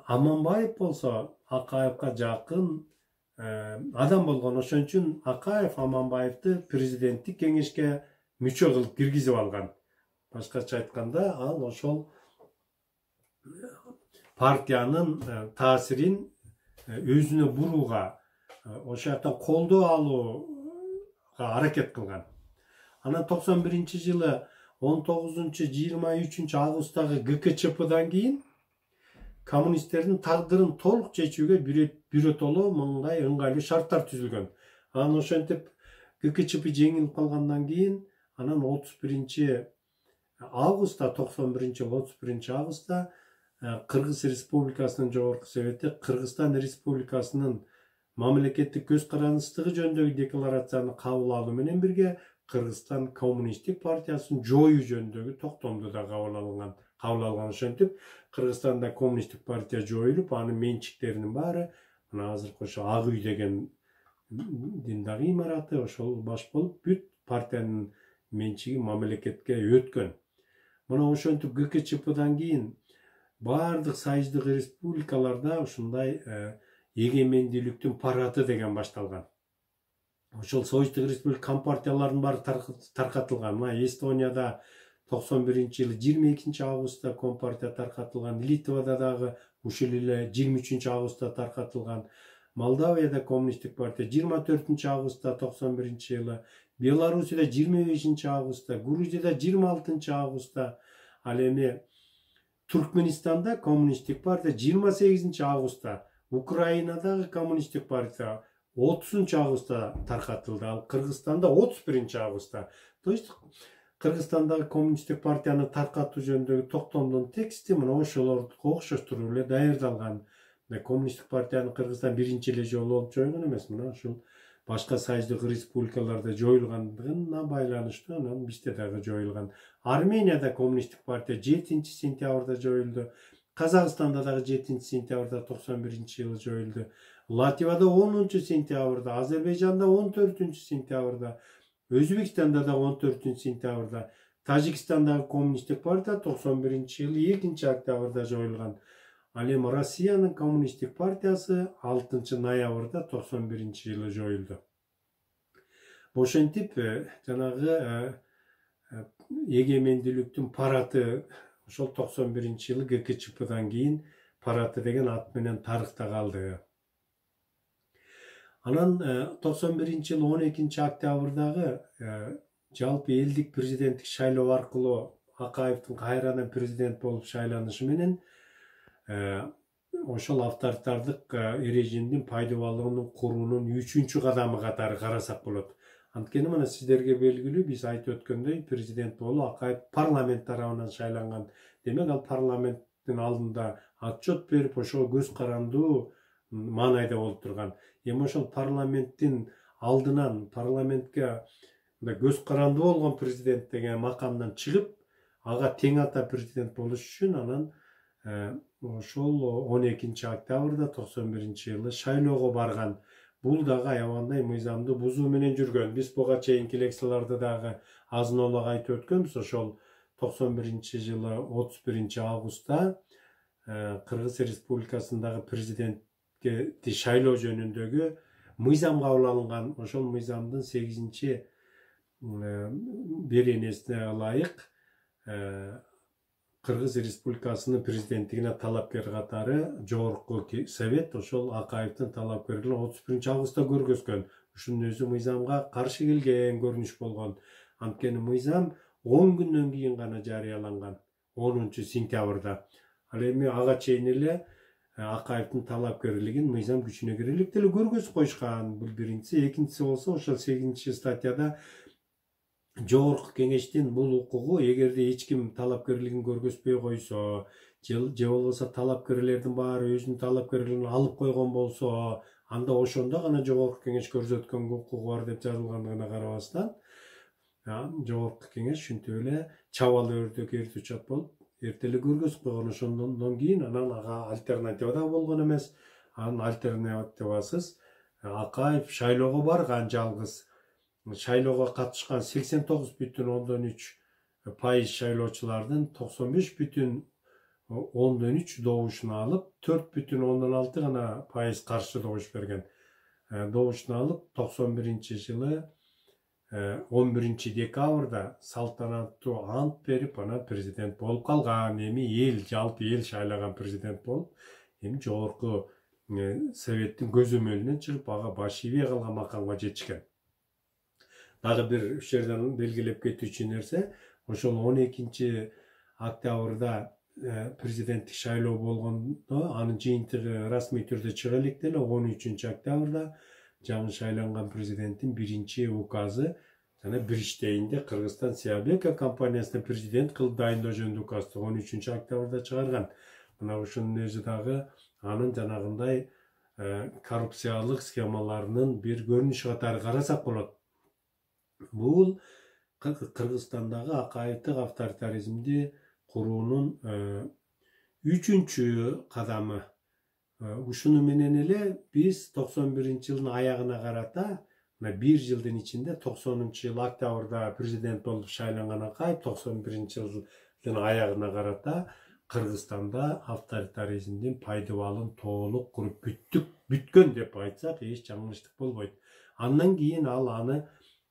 Аманбаев болсо Акаевка жакын адам болгон, ошон үчүн Акаев Аманбаевди президенттик кеңешке мүчө кылып киргизип алган. Башкача айтканда, ал ошол партиянын таасирин өзүнө бурууга, ошол жактан колдоо алууга аракет кылган. Анан 91-жылы 19-23 августтагы ГКЧПдан кийин коммунисттердин тагдырын толук чечүүгө бирөтөлө мындай ыңгайлуу шарттар түзүлгөн. Анан ошентип ГКЧП жеңилип калгандан кийин анан 31 августта 91-жылы 31 августта Кыргыз Республикасынын жогорку совети Кыргызстан Республикасынын мамлекеттик көз карандысыздыгы жөнүндөгү декларацияны кабыл алуу менен бирге Кыргызстан коммунисттик партиясын жоюу жөнүндөгү токтомду да кабыл алган. Ошентип Кыргызстанда коммунисттик партия жоюлуп, анын менчиктеринин баары мына азыркы ошо Ак үй деген дагы имараты ошол баш болуп бүт партиянын менчиги мамлекетке өткөн. Мына ошентип ГКЧПдан кийин баардык сайыздык республикаларда ушундай эгемендүүлүктүн парады деген башталган. Ошол Союздук Республика компартияларынын баары таркатылган. Мына Эстонияда 91-жылы 22 августта компартия таркатылган. Литвада дагы ушул эле 23 августта таркатылган. Молдовияда коммунисттик партия 24 августта 91-жылы. Белоруссияда 25 августта, Грузияда 26 августта, ал эми Түркменистанда коммунисттик партия 28 августта, Украинадагы коммунисттик партия 30 августта таркатылды, ал Кыргызстанда 31 августта. То есть Кыргызстандагы коммунисттик партияны таркатуу жөнүндөгү токтомдун тексти мына ошолорго окшоштуруп эле даярдалган. Коммунисттик партияны Кыргызстан биринчи эле жолу болуп жойгон эмес, мына ушул башка сайыздык республикаларда жоюлгандыгына байланыштуу анан бизде дагы жоюлган. Арменияда коммунисттик партия 7 сентябрда жоюлду. Казакстанда дагы 7 сентябрда 91-жылы жоюлду. Латвияда 10 сентябрда, Азербайжанда 14 сентябрда, Өзбекстанда да 14 сентябрда, Тажикстандагы коммунисттик партия 91-жылы 2 октябрда жоюлган. Ал эми Россиянын коммунисттик партиясы 6 ноябрда 91-жылы жоюлду. Ошентип жанагы эгемендүүлүктүн параты ошол 91-жылы ГКЧПдан кийин параты деген ат менен тарыхта калды. Анан 91-жылы 12 октябрдагы жалпы элдик президенттик шайлоо аркылуу Акаевдин кайрадан президент болуп шайланышы менен ошол авторитардык режимдин пайдалануунун куруунун 3-чү кадамы катары карасак болот. Анткени мына сиздерге белгилүү, биз айтып өткөндөй, президент болуу Акаев парламент тарабынан шайланган. Демек ал парламенттин алдында отчет берип, ошого көз карандуу маанайда болуп турган. Эми ошол парламенттин алдынан парламентке көз карандуу болгон президент деген макамдан чыгып, ага тең ата президент болуш үчүн анан ошол 12 октябрда 91-жылы шайлоого барган. Бул дагы аябагандай мыйзамды бузуу менен жүргөн. Биз буга чейинки лекцияларда дагы азын-аулак айтып өткөнбүз. Ошол 91-жылы 31 августта Кыргыз Республикасындагы президентке шайлоо жөнүндөгү мыйзам кабыл алынган. Ошол мыйзамдын 8 беренесине ылайык Кыргыз Республикасынын президенттигине талапкер катары жогорку совет ошол Акаевдин талапкерлигин 31 августта көргөзгөн. Ушунун өзү мыйзамга каршы келген көрүнүш болгон. Анткени мыйзам 10 күндөн кийин гана жарыяланган, 10 сентябрда. Ал эми ага чейин эле Акаевдин талапкерлигин мыйзам күчүнө кире элек деле көргөзүп коюшкан. Бул биринчиси. Экинчиси болсо ошол 8 статьяда жогорку кеңештин бул укугу эгерде эч ким талапкерлигин көргөзбөй койсо, же болбосо талапкерлердин баары өзүнүн талапкерлигин алып койгон болсо, анда ошондо гана жогорку кеңеш көрсөткөн укугу бар деп жазылгандыгына карабастан, жогорку кеңеш ушинтип эле чабалы өрдүк эртүүчү болуп, эрте эле көргөзүп койгон. Ошондон кийин анан ага альтернатива да болгон эмес. Анын альтернативасыз Акаев шайлоого барган жалгыз. Шайлоого катышкан 89,3% шайлоочулардын 95,3% добушун алып, 4,6 гана пайыз каршы добуш берген. Добушун алып 91-жылы 11 декабрда салтанаттуу ант берип, анан президент болуп калган. Эми эл, жалпы эл шайлаган президент болуп, эми жогорку советтин көзөмөлүнөн чыгып, ага баш ийбей калган макамга жетишкен. Дагы бир үч жерден белгилеп кетүүчү нерсе, ошол 12 октябрда президенттик шайлоо болгондо, анын жыйынтыгы расмий түрдө чыга элек деле 13 октябрда жаңы шайланган президенттин биринчи указы жана бир иштейинде Кыргызстан Сиабека компаниясына президент кылып дайындоо жөнүндө указды 13 октябрда чыгарган. Мына ушунун өзү дагы анын жанагындай коррупциялык схемаларынын бир көрүнүшү катары карасак болот. Бул Кыргызстандагы Акаевдик авторитаризмди куруунун 3-чү кадамы. Ушуну менен эле биз 91-жылдын аягына карата, мына 1 жылдын ичинде 90-жыл октябрда президент болуп шайланган Акаев 91-жыл аягына карата Кыргызстанда авторитаризмдин пайдабалын толук куруп бүткөн деп айтсак эч жаңылыштык болбойт. Андан кийин ал аны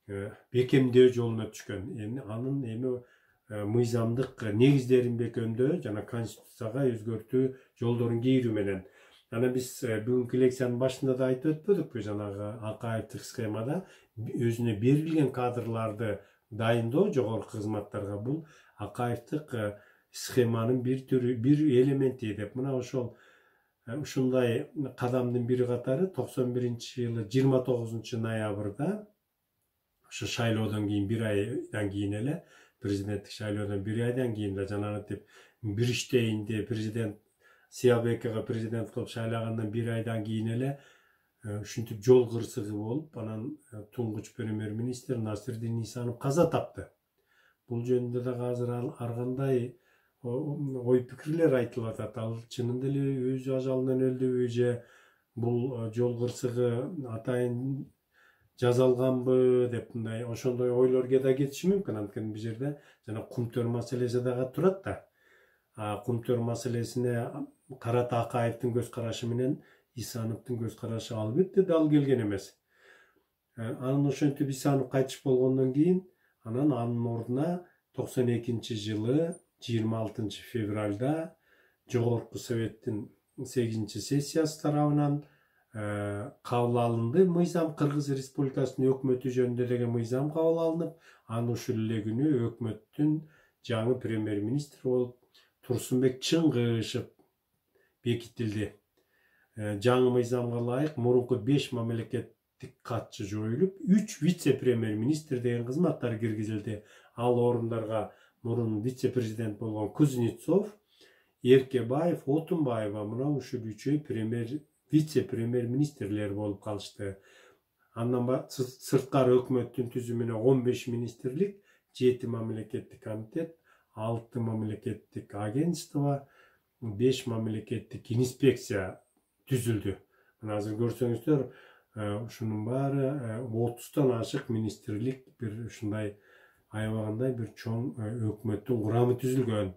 бекемдөө жолуна түшкөн. Анын эми мыйзамдык негиздерин бекемдөө жана конституцияга өзгөртүү жолдорун кийрүү менен. Жана биз бүгүнкү лекциянын башында да айтып өтпөдүкпү, жанагы Акаевдик схемада өзүнө берилген кадрларды дайындоо жогорку кызматтарга бул Акаевдик схеманын бир түрү, бир элементи деп. Мына ушундай кадамдын бири катары 91-жылы 29-ноябрда ошо шайлоодон кийин бир айдан кийин эле, президенттик шайлоодон бир айдан кийин да жанагынтип бир иштейинде президент Сиябекова президент кылып шайлагандан бир айдан кийин эле ушинтип жол кырсыгы болуп, анан туңгуч премьер-министр Насирдин Исанов каза тапты. Бул жөнүндө да азыр ар кандай ой пикирлер айтылып атат. Ал чынында эле өз ажалынан өлдүбү же бул жол кырсыгы атайын жазалганбы деп мындай ошондой ойлорго да кетиши мүмкүн. Анткени бул жерде жана кумтөр маселеси дагы турат да. Кумтөр маселесине карата Акаевдин көз карашы менен Исановдун көз карашы албетте дал келген эмес. Анан ошентип Исанов кайтыш болгондон кийин анан анын ордуна 92-жылы 26 февралда Жогорку Советтин 8-сессиясы тарабынан кабыл алынды мыйзам. Кыргыз Республикасынын өкмөтү жөнүндө деген мыйзам кабыл алынып, анын ушул эле күнү өкмөттүн жаңы премьер-министри болуп Турсунбек Чыңгышев бекитилди. Жаңы мыйзамга ылайык мурунку 5 мамлекеттик катчы жоюлуп, 3 вице-премьер-министр деген кызматтар киргизилди. Ал орундарга мурун вице-президент болгон Кузнецов, Эркебаев, Отунбаева мына ушул үчөө вице-премьер-министрлер болуп калышты. Андан сырткары өкмөттүн түзүмүнө 15 министрлик, 7 мамлекеттик комитет, 6 мамлекеттик агентство, 5 мамлекеттик инспекция түзүлдү. Мына азыр көрсөңүздөр, ушунун баары 30тан ашык министрлик бир ушундай аябагандай бир чоң өкмөттүн курамы түзүлгөн.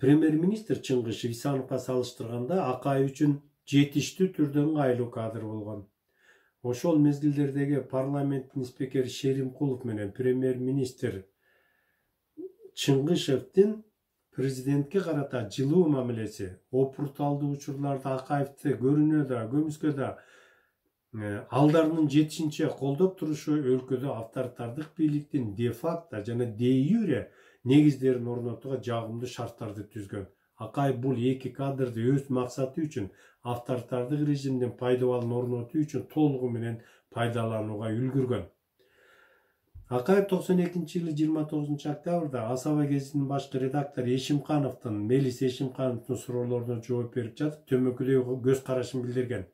Премьер-министр Чыңгышев Исановго салыштырганда Акаев үчүн жетиштүү түрдө ыңгайлуу кадр болгон. Ошол мезгилдердеги парламенттин спикери Шеримкулов менен премьер-министр Чыңгышевдин президентке карата жылуу мамилеси, опурталдуу учурларда Акаевди көрүнө да, көмүскө да алдарынын жетишинче колдоп турушу өлкөдө авторитардык бийликтин де факто жана де юре негиздерин орнотууга жагымдуу шарттарды түзгөн. Акаев бул эки кадрды өз максаты үчүн авторитардык режимдин пайдабалын орнотуу үчүн толугу менен пайдаланууга үлгүргөн. Акаев 92-жылы 29 октябрда Асаба гезитинин башкы редактору Мелис Эшимкановдун суроолоруна жооп берип жатып төмөкүдөй көз карашын билдирген.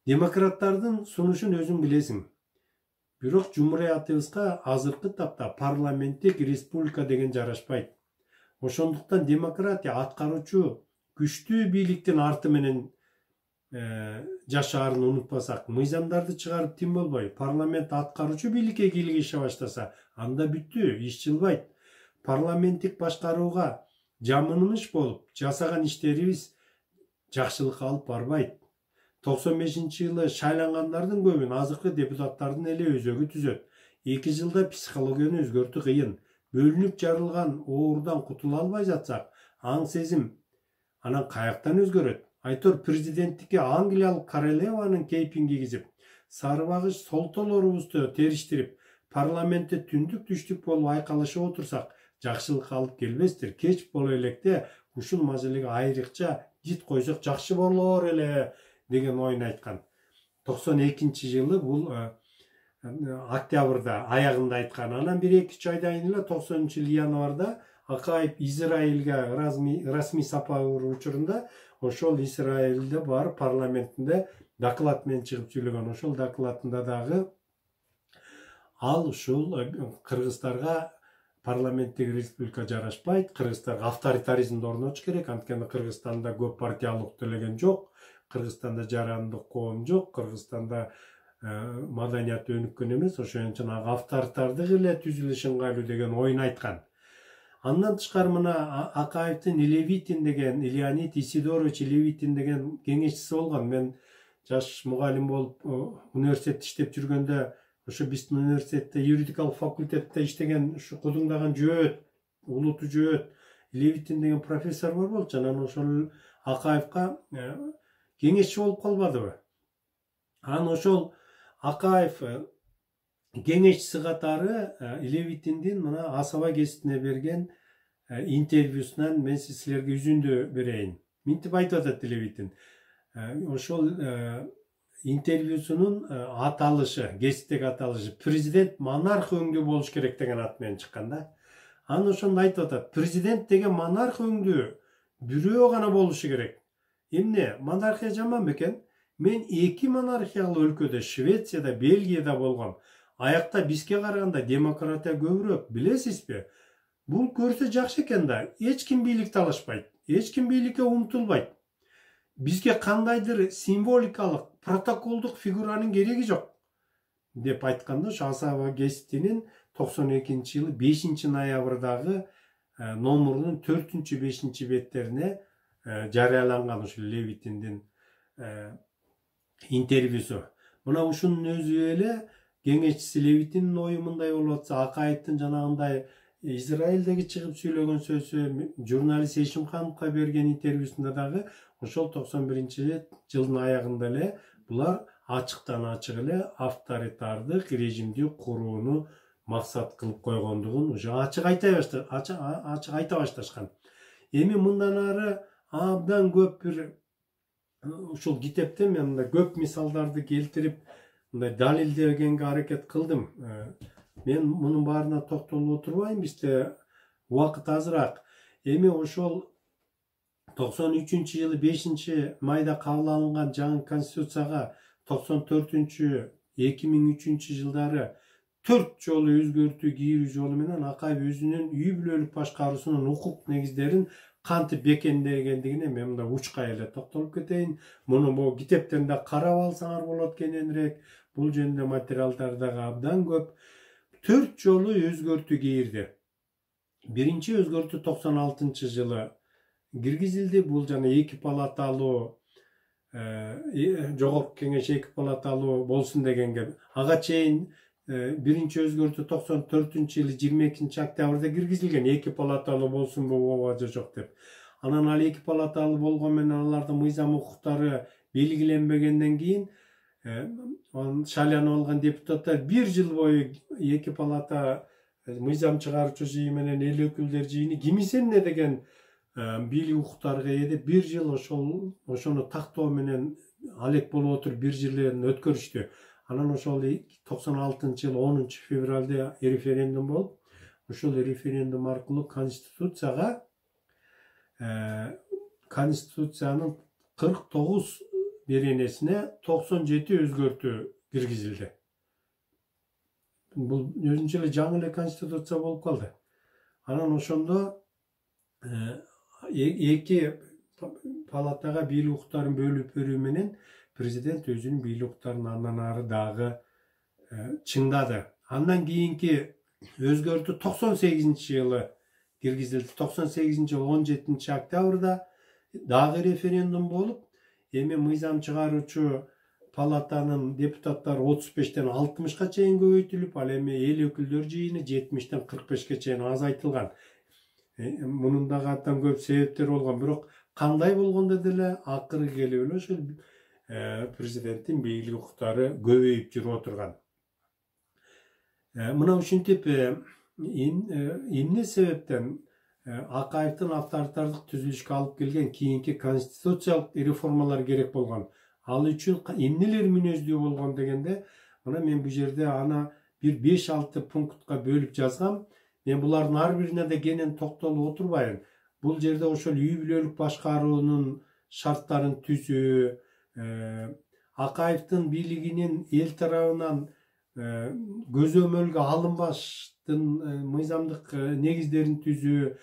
Демократтардын сунушун өзүң билесиң. Бирок жумуриятыбызга азыркы тапта парламенттик республика деген жарашпайт. Ошондуктан демократия аткаруучу күчтүү бийликтин арты менен жашаарын унутпасак, мыйзамдарды чыгарып тим болбой, парламент аткаруучу бийликке кийлигише баштаса, анда бүттү, иш жылбайт. Парламенттик башкарууга жамыныш болуп, жасаган иштерибиз жакшылыкка алып барбайт. 95-жылы шайлангандардын көбүн азыркы депутаттардын эле өзөгү түзөт. 2 жылда психологияны өзгөртүү кыйын. Бөлүнүп жарылган оорудан кутула албай жатсак, аң сезим анан каяктан өзгөрөт? Айтор президенттикке Англиялык королеванын кейпин кийгизип, сары багыш солтолорубузду териштирип, парламентте түндүк түштүк болуп айкалышып отурсак, жакшылыкка алып келбестир. Кеч боло электе ушул маселеге айрыкча жит койсок жакшы болор эле деген оюн айткан. 92-жылы бул октябрда аягында айткан. Анан 1-2 айдан кийин эле 90-жылы январда Акаев Израилге расмий сапары учурунда ошол Израилде бар парламентинде доклад менен чыгып сүйлөгөн. Ошол докладында дагы ал ушул кыргыздарга парламенттик республика жарашпайт, кыргыздарга авторитаризмди орнотуш керек. Анткени Кыргызстанда көп партиялык делеген жок, Кыргызстанда жарандык коом жок, Кыргызстанда маданият өнүккөн эмес, ошон үчүн авторитардык эле түзүлүш ыңгайлуу деген оюн айткан. Андан тышкары мына Акаевдин Илевитин деген, Леонид Исидорович Илевитин деген кеңешчиси болгон. Мен жаш мугалим болуп университетте иштеп жүргөндө ошо биздин университетте юридикалык факультетте иштеген ушу кудуңдаган жөөт, улуту жөөт Илевитин деген профессор бар болчу. Анан ошол Акаевга кеңешчи болуп калбадыбы? Анан ошол Акаев кеңешчиси катары Илевитиндин мына Асаба гезитине берген интервьюсунан мен силерге үзүндү берейин. Минтип айтып атат Илевитин. Ошол интервьюсунун аталышы, гезиттеги аталышы президент монарх өңдүү болуш керек деген ат менен чыккан да. Анан ошондо айтып атат, президент деген монарх өңдүү бирөө гана болушу керек. Эмне, монархия жаман бекен? Мен 2 монархиялык өлкөдө, Швецияда, Бельгияда болгом. Аякта бизге караганда демократия көбүрөөк, билесизби? Бул көрсө жакшы экен да. Эч ким бийликти алышпайт, эч ким бийликке умтулбайт. Бизге кандайдыр символикалык, протоколдук фигуранын кереги жок деп айтканда, ошо Асаба гезитинин 92-жылы 5-ноябрдагы номурунун 4-5 беттерине жарыяланган ушул Левитиндин интервьюсу. Мына ушунун өзү эле кеңешчиси Левитиндин ою мындай болуп атса, Акаевдин жанагындай Израилдеги чыгып сүйлөгөн сөзү, журналист Эшимхановго берген интервьюсунда дагы ошол 91-жылдын аягында эле булар ачыктан ачык эле авторитардык режимди курууну максат кылып койгондугун уже ачык айта башташкан. Эми мындан ары абдан көп бир ушул китепте мен мындай көп мисалдарды келтирип, мындай далилдегенге аракет кылдым. Мен мунун баарына токтолуп отурбайм, бизде убакыт азыраак. Эми ошол 93-жылы 5-майда кабыл алынган жаңы конституцияга 94-2003 жылдары 4 жолу өзгөртүү кийирүү жолу менен Акаев өзүнүн үй бүлөлүк башкаруусунун укук негиздерин кантип бекемдегендигине мен мында учка эле токтолуп кетейин. Муну могу китептен да карап алсаңар болот кененирээк. Бул жөнүндө материалдар дагы абдан көп. 4 жолу өзгөртүү кийирди. Биринчи өзгөртүү 96-жылы киргизилди. Бул жана 2 палаталуу жогорку кеңеш 2 палаталуу болсун дегенге. Ага чейин биринчи өзгөртүү 94-жылы 22-октябрда киргизилген, 2 палаталуу болсунбу же жок деп. Анан ал 2 палаталуу болгон менен алардын мыйзам укуктары белгиленбегенден кийин шайланып алган депутаттар 1 жыл бою 2 палата мыйзам чыгаруучу жыйын менен эл өкүлдөр жыйыны кимисене деген бийлик укуктарга ээ деп 1 жыл ошону тактоо менен алек болуп отуруп 1 жылын өткөрүштү. Анан ошол 96-жылы 10 февралда референдум болуп, ошол референдум аркылуу конституциянын 49 беренесине 97 өзгөртүү киргизилди. Бул өзүнчө эле жаңы эле конституция болуп калды. Анан ошондо 2 палатага бийлик укуктарын бөлүп берүү менен президент өзүнүн бийлик укуктарын андан ары дагы чыңдады. Андан кийинки өзгөртүү 98-жылы киргизилди. 98-жылы 17-октябрда дагы референдум болуп, эми мыйзам чыгаруучу палатанын депутаттары 35-тен 60-ка чейин көбөйтүлүп, ал эми эл өкүлдөр жыйыны 70-тен 45-ке чейин азайтылган. Мунун дагы абдан көп себептери болгон, бирок кандай болгондо деле акыры келип эле ошол президенттин бийлик укуктары көбөйүп жүрүп отурган. Мына ушинтип эмне себептен Акаевдин авторитардык түзүлүшкө алып келген кийинки конституциялык реформалар керек болгон. Ал үчүн эмнелер мүнөздүү болгон дегенде, мына мен бул жерде аны бир 5-6 пунктка бөлүп жазгам. Мен булардын ар бирине да кенен токтолуп отурбайм. Бул жерде ошол үй бүлөлүк башкаруунун шарттарын түзүү, Акаевдин бийлигинин эл тарабынан көзөмөлгө алынбаштын мыйзамдык негиздерин түзүү,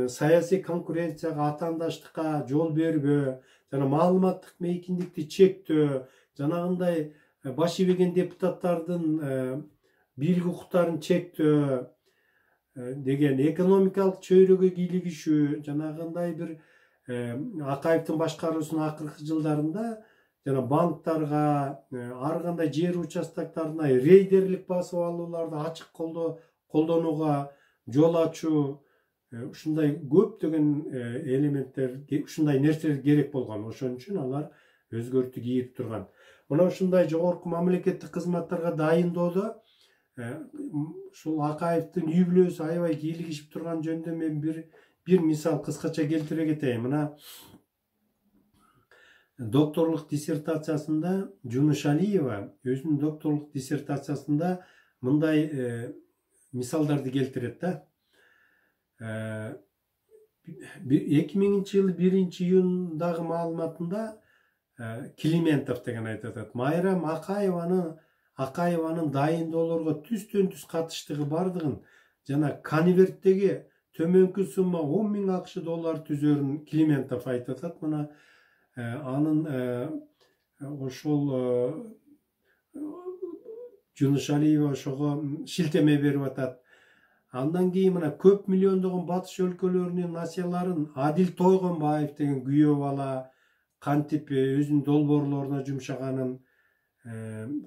саясий конкуренцияга, атаандаштыкка жол бербөө, жана маалыматтык мейкиндикти чектөө, жанагындай баш ийбеген депутаттардын бийлик укуктарын чектөө, деген экономикалык чөйрөгө кийлигишүү жанагындай бир Акаевдин башкаруусунун акыркы жылдарында жана банктарга ар кандай жер участокторуна рейдерлик басып алууларды ачык колдонууга жол ачуу ушундай көптөгөн элементтер, ушундай нерселер керек болгон. Ошон үчүн алар өзгөртүү кийип турган. Мына ушундай жогорку мамлекеттик кызматтарга дайындоодо ушул Акаевдин үй бүлөсү аябай кийлигишип турган жөнүндө мен бир мисал кыскача келтире кетейин. Мына докторлук диссертациясында Жунушалиева өзүнүн докторлук диссертациясында мындай мисалдарды келтирет да. 2000-жылы 1-июндагы маалыматында Климентов деген айтат. Майрам Акаеванын дайындоолорго түстөн түз катыштыгы бардыгын жана конверттеги төмөнкү сумма 10.000 АКШ доллар түзөрүн Климентов айтат. Мына анын ошол Жунушалиева ошого шилтеме берип атат. Андан кийин мына көп миллиондогон батыш өлкөлөрүнүн насияларын Адил Тойгонбаев деген күйөө бала кантип өзүнүн долбоорлоруна жумшаганын,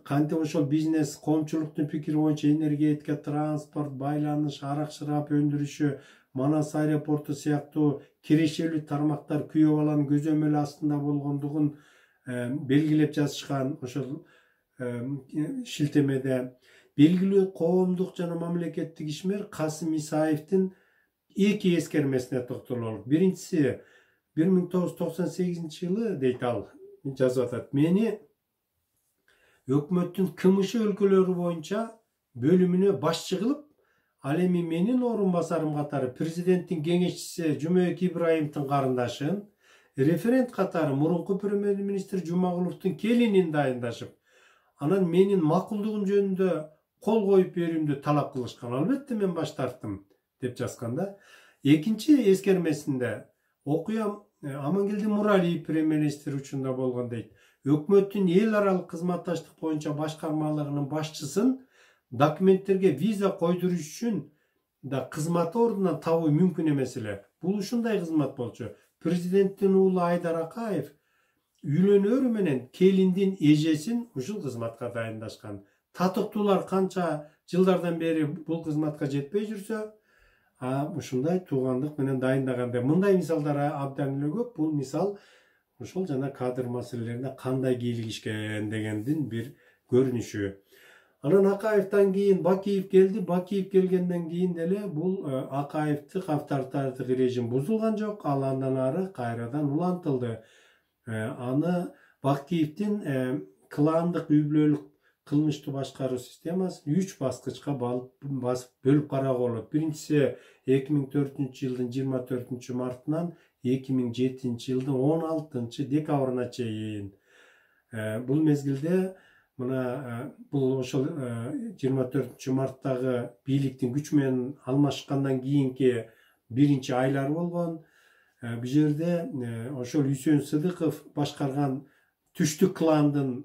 кантип ошол бизнес, коомчулуктун пикири боюнча энергетика, транспорт, байланыш, арак-шарап өндүрүшү, Манас аэропорту сыяктуу кирешелүү тармактар күйөө баланын көзөмөлү астында болгондугун белгилеп жазышкан. Ошол шилтемеде белгилүү коомдук жана мамлекеттик ишмер Касым Исаевдин эки эскермесине токтололук. Биринчиси 1998-жылы дейт ал, жазып атат. Мени өкмөттүн КМШ өлкөлөрү боюнча бөлүмүнө башчы кылып, ал эми менин орун басарым катары президенттин кеңешчиси Жумек Ибраимовдун карындашын, референт катары мурунку премьер-министр Жумагуловдун келинин дайындашып, анан менин макулдугум жөнүндө кол коюп берүүмдү талап кылышкан. Албетте мен баш тарттым деп жазган да. Экинчи эскермесинде окуям Амангелди Муралиев премьер-министр учунда болгон дейт. Өкмөттүн эл аралык кызматташтык боюнча башкармалыгынын башчысын документтерге виза койдуруш үчүн да кызмат ордунан табуу мүмкүн эмес эле. Бул ушундай кызмат болчу. Президенттин уулу Айдар Акаев үйлөнөрү менен келиндин эжесин ушул кызматка дайындашкан. Татыктуулар канча жылдардан бери бул кызматка жетпей жүрсө, ушундай туугандык менен дайындаганда. Мындай мисалдар абдан эле көп. Бул мисал ошол жана кадр маселелерине кандай кийлигишкен дегендин бир көрүнүшү. Анан Акаевден кийин Бакиев келди. Бакиев келгенден кийин деле бул Акаевдик авторитардык режим бузулган жок. Ал андан ары кайрадан улантылды. Аны Бакиевдин кландык үй бүлөлүк кылмыштуу башкаруу системасын 3 баскычка басып бөлүп кароого болот. Биринчиси 2004-жылдын 24 мартынан 2007-жылдын 16 декабрына чейин. Бул мезгилде мына бул ошол 24 марттагы бийликтин күч менен алмашкандан кийинки биринчи айлар болгон. Бул жерде ошол Үсөн Сыдыков башкарган түштүк кландын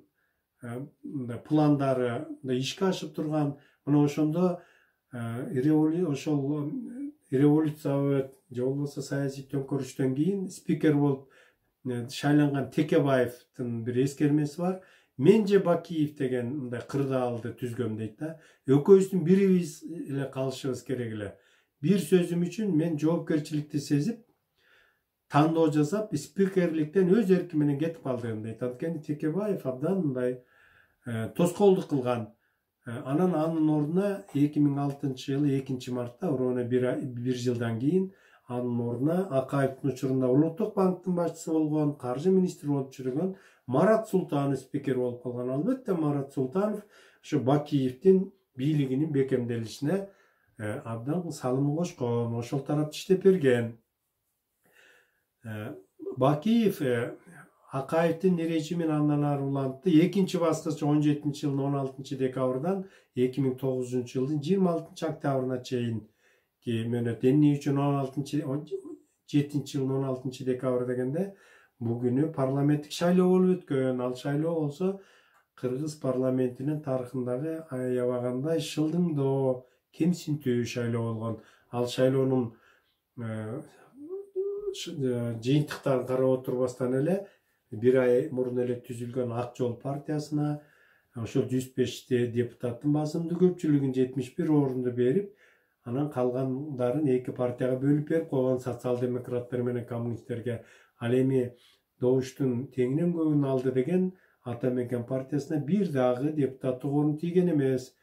пландары ишке ашып турган. Мына ошондо ошол революция же болбосо саясий төңкөрүштөн кийин спикер болуп шайланган Текебаевдин бир эскермеси бар. Мен же Бакиев деген мындай кырдаалды түзгөм дейт да. Экөөбүздүн бирибиз эле калышыбыз керек эле. Бир сөзүм үчүн мен жоопкерчиликти сезип, тандоо жасап, спикерликтен өз эрки менен кетип калдым дейт. Анткени Текебаев абдан мындай тоскоолдук кылган. Анан анын ордуна 2006-жылы 2-мартта ровно бир жылдан кийин анын ордуна Акаевдин учурунда Улуттук банктын башчысы болгон, каржы министри болуп жүргөн Марат Султанов спикер болуп калган. Албетте Марат Султанов ошо Бакиевдин бийлигинин бекемделишине абдан салым кошкон, ошол тарапта иштеп берген. Бакиев Акаевдин режимин андан ары улантты. Экинчи баскыч 17-жылдын 16 декабрдан 2009-жылдын 26 октябрына чейин мөөнөт. Эмне үчүн 7-жылдын 16 декабрь дегенде бүгүнү парламенттик шайлоо болуп өткөн. Ал шайлоо болсо Кыргыз парламентинин тарыхындагы аябагандай шылдыңдоо, кемсинтүү шайлоо болгон. Ал шайлоонун жыйынтыктарын карап отурбастан эле бир ай мурун эле түзүлгөн Ак жол партиясына ошол 105 депутаттын басымдуу көпчүлүгүн 71 орунду берип, анан калгандарын эки партияга бөлүп берип койгон, социал-демократтар менен коммунисттерге. Ал эми добуштун теңинен көбүн алды деген Ата Мекен партиясына бир дагы депутаттык орун тийген эмес.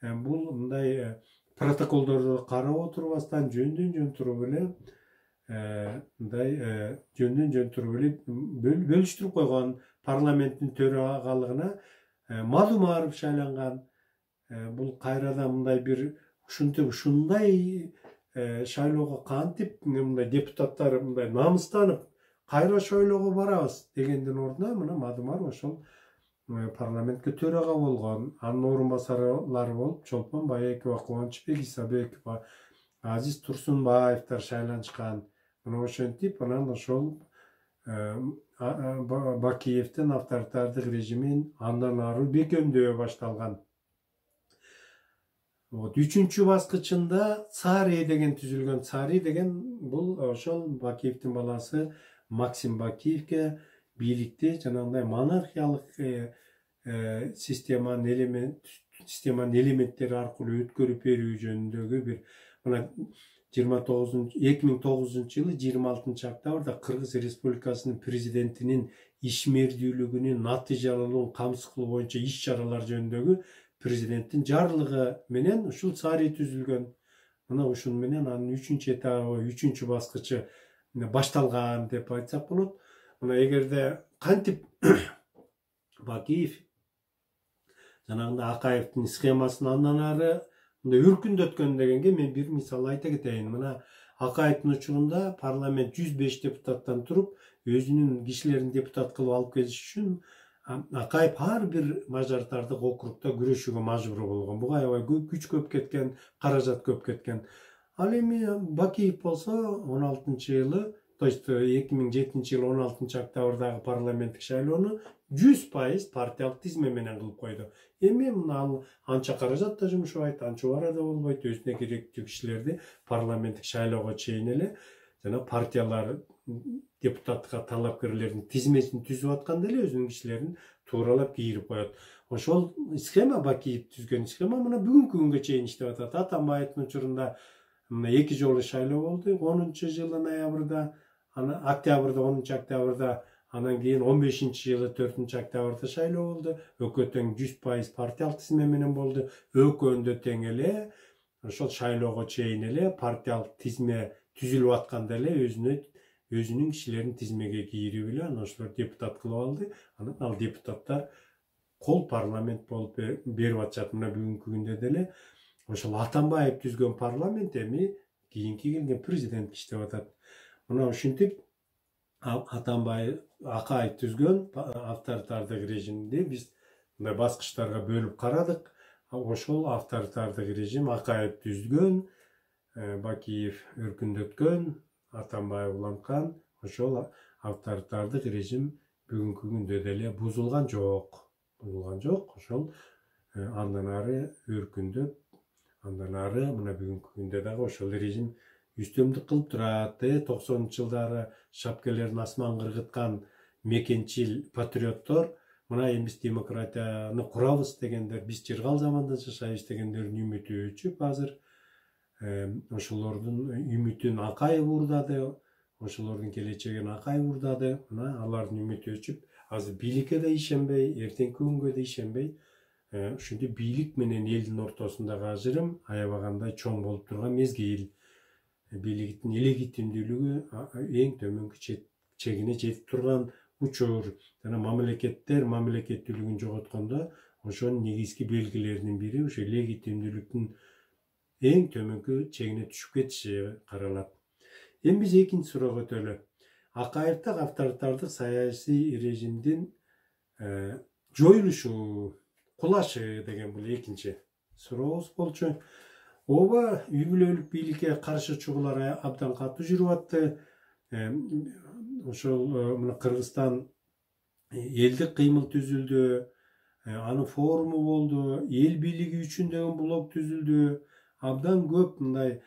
Бул мындай протоколдорду карап отурбастан жөндөн туруп эле мындай жөндөн туруп эле бөлүштүрүп койгон. Парламенттин төрагалыгына Мадумаров шайланган. Бул кайрадан мындай бир ушундай шайлоого кантип мындай депутаттар мындай намыстанып кайра шайлоого барабыз дегендин ордуна мына Мадумаров ошол парламентке төрага болгон. Анын орун басарлары болуп Чолпон Байекова, Кубанычбек Исабеков, Азиз Турсунбаевдер шайланышкан. Мына ошентип анан ошол Бакиевдин авторитардык режимин андан ары бекемдөө башталган. Үчүнчү баскычында Царий деген түзүлгөн. Царий деген бул ошол Бакиевдин баласы Максим Бакиевге бийликти жанагындай монархиялык системанын элементтери аркылуу өткөрүп берүү жөнүндөгү бир мына 2009-жылы 26-октябрда Кыргыз Республикасынын президентинин ишмердүүлүгүнүн натыйжалуулугун камсыз кылуу боюнча иш-чаралар жөнүндөгү президенттин жарлыгы менен ушул Царий түзүлгөн. Мына ушун менен анын 3-чү этабы, 3-чү баскычы башталган деп айтсак болот. Мына эгерде кантип Бакиев жанагындай Акаевдин схемасын андан ары мындай үркүндөткөн дегенге мен бир мисал айта кетейин. Мына Акаевдин учурунда парламент 105 депутаттан туруп, өзүнүн кишилерин депутат кылып алып келиш үчүн Акаев ар бир мажоритардык округда күрөшүүгө мажбур болгон. Буга аябай күч көп кеткен, каражат көп кеткен. Ал эми Бакиев болсо 16-жылы, то есть 2007-жылы 16-октябрдагы парламенттик шайлоону 100% партиялык тизме менен кылып койду. Эми мына анча каражат да жумшабайт, анча убара да болбойт. Өзүнө керектүү кишилерди парламенттик шайлоого чейин эле жана партиялар депутаттыкка талапкерлердин тизмесин түзүп атканда эле өзүнүн кишилерин тууралап кийирип коет. Ошол схема Бакиев түзгөн схема мына бүгүнкү күнгө чейин иштеп атат. Атамбаевдин учурунда мына 2 жолу шайлоо болду. 10-жылы ноябрда, октябрда, 10-октябрда, анан кийин 15-жылы 4-октябрда шайлоо болду. Экөө тең 100% партиялык тизме менен болду. Экөөндө тең эле ошол шайлоого чейин эле партиялык тизме түзүлүп атканда эле өзүнүн кишилерин тизмеге кийирип эле анан ошолор депутат кылып алды. Анан ал депутаттар кол парламент болуп берип атышат. Мына бүгүнкү күндө деле ошол Атамбаев түзгөн парламент эми кийинки келген президент иштеп атат. Мына ушинтип Атамбаев, Акаев түзгөн авторитардык режимди биз мындай баскычтарга бөлүп карадык. Ошол авторитардык режим Акаев түзгөн, Бакиев өркүндөткөн, Атамбаев уланткан. Ошол авторитардык режим бүгүнкү күндө деле бузулган жок. Ошол андан ары өркүндөп, андан ары мына бүгүнкү күндө дагы ошол режим үстөмдүк кылып турат. 90-жылдары шапкелерин асман кыргыткан мекенчил патриоттор мына эми биз демократияны курабыз дегендер, биз жыргал заманда жашайбыз дегендердин үмүтү өчүп азыр ошолордун үмүтүн Акаев уурдады, ошолордун келечегин Акаев уурдады. Мына алардын үмүтү өчүп азыр бийликке да ишенбей, эртеңки күнгө да ишенбей, ушинтип бийлик менен элдин ортосундагы ажырым аябагандай чоң болуп турган мезгил. Бийликтин легитимдүүлүгү эң төмөнкү чегине жетип турган учур. Жана мамлекеттүүлүгүн жоготкондо ошонун негизги белгилеринин бири ошо легитимдүүлүктүн эң төмөнкү чегине түшүп кетиши каралат. Эми биз экинчи суроого өтөлү. Акаевдик авторитардык саясий режимдин жоюлушу, кулашы деген бул экинчи сурообуз болчу. Ооба, үй бүлөлүк бийликке каршы чыгуулар абдан катуу жүрүп атты. Ошол мына Кыргызстан элдик кыймыл түзүлдү, анын форуму болду, эл бийлиги үчүн деген блог түзүлдү. абдан көп мындай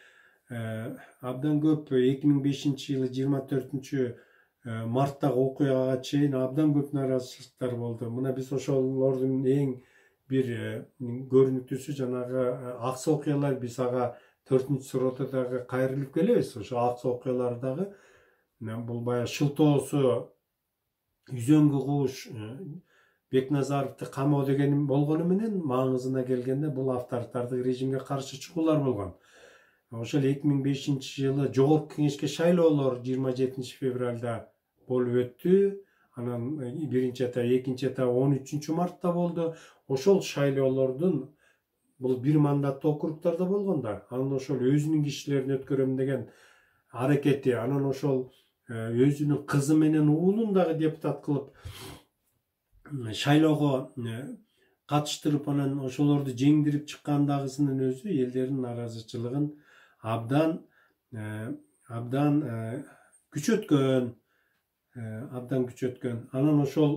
абдан көп 2005-жылы 24-марттагы окуяга чейин абдан көп нааразычылыктар болду. Мына биз ошолордун эң бир көрүнүктүүсү жанагы аксы окуялар. Биз ага 4-суроодо дагы кайрылып келебиз. Ошо аксы окуялар дагы бул баягы Шылтоосу үзөңгү кууш Бекназаровду камоо деген болгону менен маңызына келгенде бул авторитардык режимге каршы чыгуулар болгон. Ошол 2005-жылы Жогорку Кеңешке шайлоолор 27 февралда болуп өттү. Анан биринчи этап, экинчи этап 13-мартта болду. Ошол шайлоолордун бул бир мандаттуу округдарда болгон да. Анан ошол өзүнүн кишилерин өткөрөм деген аракети, анан ошол өзүнүн кызы менен уулун дагы депутат кылып шайлоого катыштырып, анан ошолорду жеңдирип чыккандагысынын өзү элдердин нааразычылыгын абдан күчөткөн. Анан ошол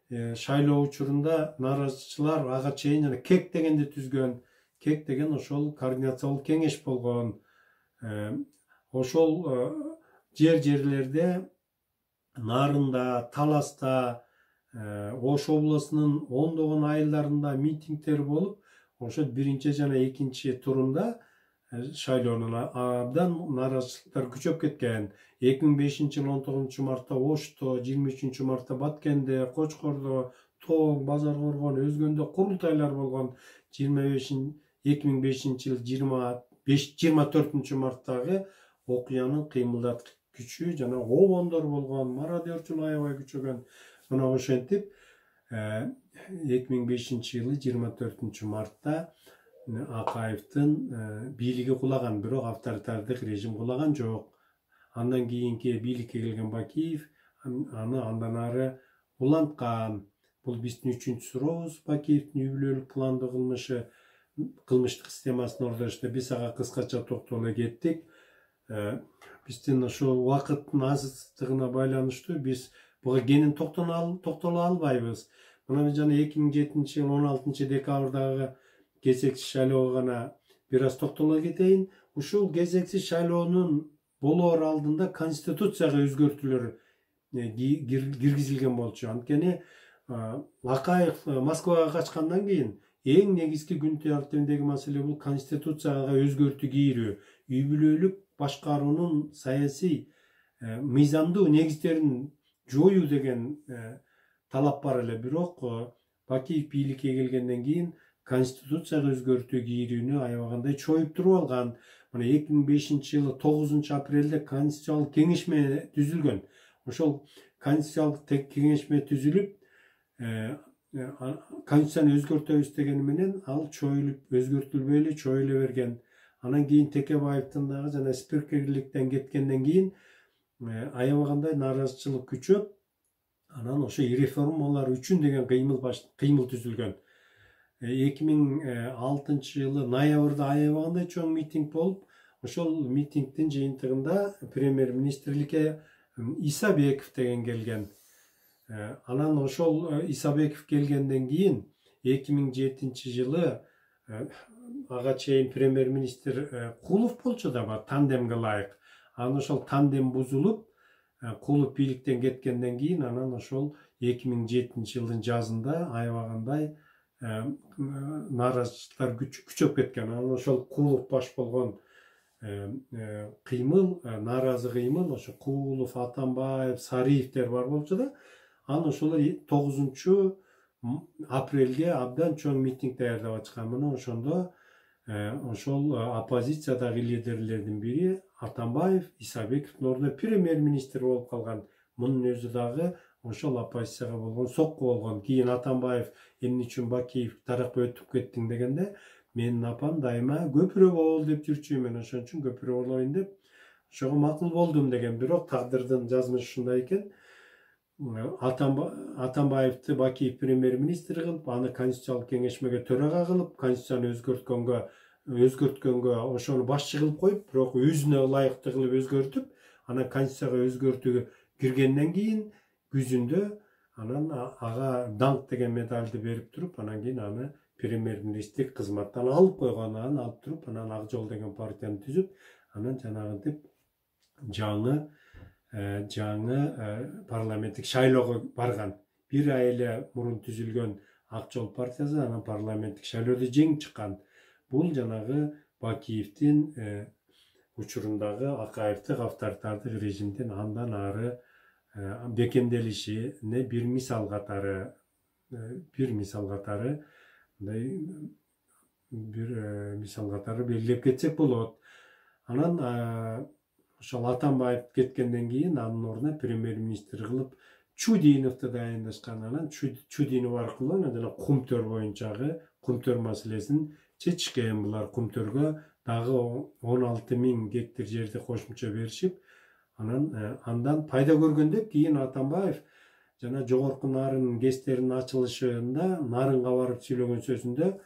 шайлоо учурунда нааразычылар ага чейин жана КЕК дегенди түзгөн. КЕК деген ошол координациялык кеңеш болгон. Ошол жерлерде Нарында, Таласта, Ош облусунун ондогон айылдарында митингдер болуп, ошол биринчи жана экинчи турунда шайлоонун абдан нааразычылыктар күчөп кеткен. 2005-жылы 19-мартта Ошто, 23-мартта Баткенде, Кочкордо, Тоң, Базар Коргон, өзгөндө курултайлар болгон. 2005-жылы 24-марттагы окуянын кыймылдаткыч күчү жана обондор болгон, мародерчилик аябай күчөгөн. Мына ошентип 2005-жылы 24-мартта Акаевдин бийлиги кулаган, бирок авторитардык режим кулаган жок. Андан кийинки бийликке келген Бакиев аны андан ары уланткан. Бул биздин 3-сурообуз Бакиевдин үй бүлөлүк пландуу кылмыштык системасын ордошто. Биз ага кыскача токтоло кеттик. Биздин ошо убакыттын азсыздыгына байланыштуу биз буга кенен токтоло албайбыз. Мына жана 2007-жылы 16-декабрдагы кезексиз шайлоого гана бир аз токтоло кетейин. Ушул кезексиз шайлоонун болоор алдында конституцияга өзгөртүүлөр киргизилген болчу. Анткени Акаев Москвага качкандан кийин эң негизги күн тартибиндеги маселе бул конституцияга өзгөртүү кийирүү, үй бүлөлүк башкаруунун саясий мыйзамдуу негиздерин жоюу деген талап бар эле. Бирок Бакиев бийликке келгенден кийин конституцияга өзгөртүү кийирүүнү аябагандай чоюп туруп алган. Мына 2005-жылы 9-апрелде конституциялык кеңешме түзүлгөн. Ошол конституциялык кеңешме түзүлүп, конституцияны өзгөртөбүз дегени менен ал чоюлуп, өзгөртүлбөй эле чоюла берген. Анан кийин Текебаевдин дагы жана спикерликтен кеткенден кийин аябагандай нааразычылык күчөп, анан ошо реформалар үчүн деген кыймыл түзүлгөн. 2006-жылы ноябрда аябагандай чоң митинг болуп, ошол митингдин жыйынтыгында премьер-министрликке Исабеков деген келген. Анан ошол Исабеков келгенден кийин 2007-жылы ага чейин премьер-министр Кулов болчу да, тандемге ылайык. Анан ошол тандем бузулуп, Кулов бийликтен кеткенден кийин анан ошол 2007-жылдын жазында аябагандай нааразычылыктар күчөп кеткен. Анан ошол Кулов баш болгон кыймыл, нааразы кыймыл, ошо Кулов, Атамбаев, Сариевдер бар болчу да. Анан ошолор 9-апрелге абдан чоң митинг даярдап ачкан. Мына ошондо ошол оппозициядагы лидерлердин бири Атамбаев Исабековдун ордуна премьер-министр болуп калган. Мунун өзү дагы ошол оппозицияга болгон сокку болгон. Кийин Атамбаев эмне үчүн Бакиев тарапка өтүп кеттиң дегенде, менин апам дайыма көпүрө бол деп жүрчү, мен ошон үчүн көпүрө болоюн деп ошого макул болдум деген. Бирок тагдырдын жазмышы ушундай экен. Атамбаевди Бакиев премьер-министр кылып, аны конституциялык кеңешмеге төрага кылып, конституцияны өзгөрткөнгө ошону башчы кылып коюп, бирок өзүнө ылайыктуу кылып өзгөртүп, анан конституцияга өзгөртүүгө киргенден кийин күзүндө анан ага даңк деген медалды берип туруп, анан кийин аны премьер-министрлик кызматтан алып койгонун алып туруп, анан Ак Жол деген партияны түзүп, анан жанагынтип жаңы парламенттик шайлоого барган. Бир ай эле мурун түзүлгөн Ак Жол партиясы анан парламенттик шайлоодо жеңип чыккан. Бул жанагы Бакиевдин учурундагы Акаевдик авторитардык режимдин андан ары бекемделишине бир мисал катары белгилеп кетсек болот. Анан ошол Атамбаев кеткенден кийин анын ордуна премьер-министр кылып Чудиновду дайындашкан. Анан Чудинов аркылуу жана Кумтөр боюнчагы Кумтөр маселесин чечишкен. Булар Кумтөргө дагы 16.000 гектар жерди кошумча беришип, андан пайда көргөндө кийин Атамбаев жана жогорку Нарын ГЭСтеринин ачылышында Нарынга барып сүйлөгөн сөзүндө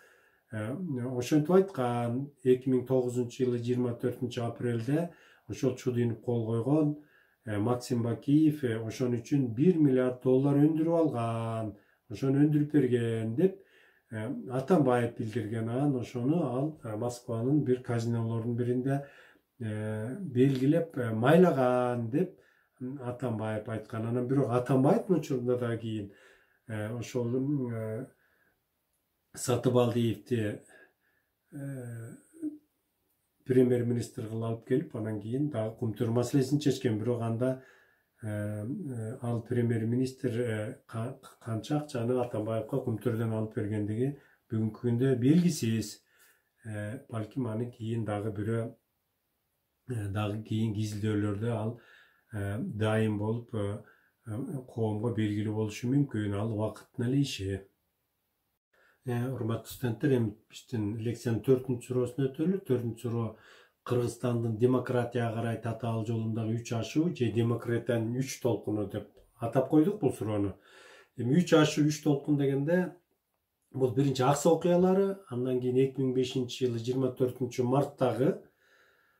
ошентип айткан. 2009-жылы 24 апрелде ошол Чудинов кол койгон Максим Бакиев ошон үчүн $1 миллиард өндүрүп алган, ошону өндүрүп берген деп Атамбаев билдирген. Анан ошону ал Москванын бир казинолордун биринде белгилеп майлаган деп Атамбаев айткан. Анан бирок Атамбаевдин учурунда да кийин ошол Сатыбалдиевди премьер-министр кылып алып келип, анан кийин дагы Кумтөр маселесин чечкен. Бирок анда ал премьер-министр канча акчаны Атамбаевга Кумтөрдөн алып бергендиги бүгүнкү күндө белгисиз. Балким аны кийин дагы кийин изилдөөлөрдө ал дайым болуп коомго белгилүү болушу мүмкүн. Ал убакыттын эле иши. Урматтуу студенттер, эми биздин лекциянын 4-суроосуна өтөлү. 4-суроо Кыргызстандын демократияга карай татаал жолундагы 3 ашуу же демократиянын 3 толкуну деп атап койдук бул суроону. Эми 3 ашуу, 3 толкун дегенде бул биринчи Аксы окуялары, андан кийин 2005-жылы 24 марттагы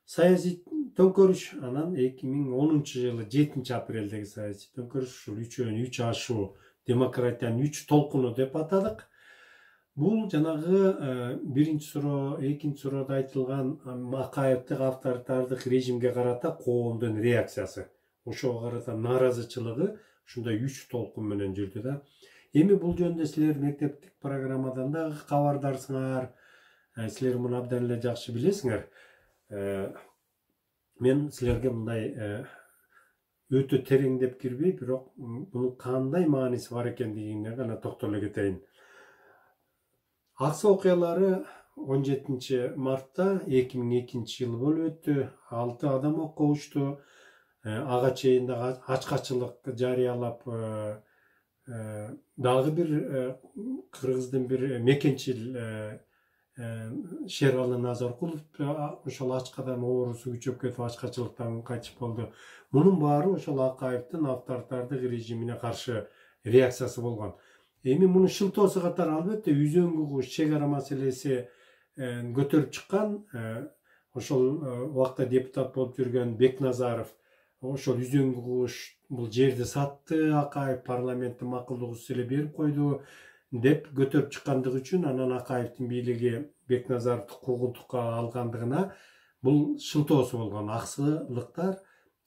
саясий төңкөрүш, анан 2010-жылы 7 апрелдеги саясий төңкөрүш. Ушул үчөөнү 3 ашуу, демократиянын 3 толкуну деп атадык. Бул жанагы биринчи суроо, экинчи суроодо айтылган Акаевдик авторитардык режимге карата коомдун реакциясы, ошого карата нааразычылыгы ушундай 3 толкун менен жүрдү да. Эми бул жөнүндө силер мектептик программадан дагы кабардарсыңар. Силер муну абдан эле жакшы билесиңер. Мен силерге мындай өтө тереңдеп кирбей, бирок мунун кандай мааниси бар экендигине гана токтоло кетейин. Аксы окуялары 17 мартта 2002-жылы болуп өттү. 6 адам окушту. Ага чейин дагы ачкачылык жарыялап, дагы бир кыргыздын бир мекенчил Шералы Назаркулов ошол ачкадан оорусу күчөп кетип ачкачылыктан кайтыш болду. Мунун баары ошол Акаевдин авторитардык режимине каршы реакциясы болгон. Эми муну шылтоосу катары албетте үзөңгү куш чек ара маселеси көтөрүп чыккан. Ошол убакта депутат болуп жүргөн Бекназаров ошол үзөңгү куш бул жерди сатты, Акаев парламенттин макулдугусуз эле берип койду деп көтөрүп чыккандыгы үчүн, анан Акаевдин бийлиги Бекназаровду куугунтукка алгандыгына бул шылтоосу болгон. Аксылыктар,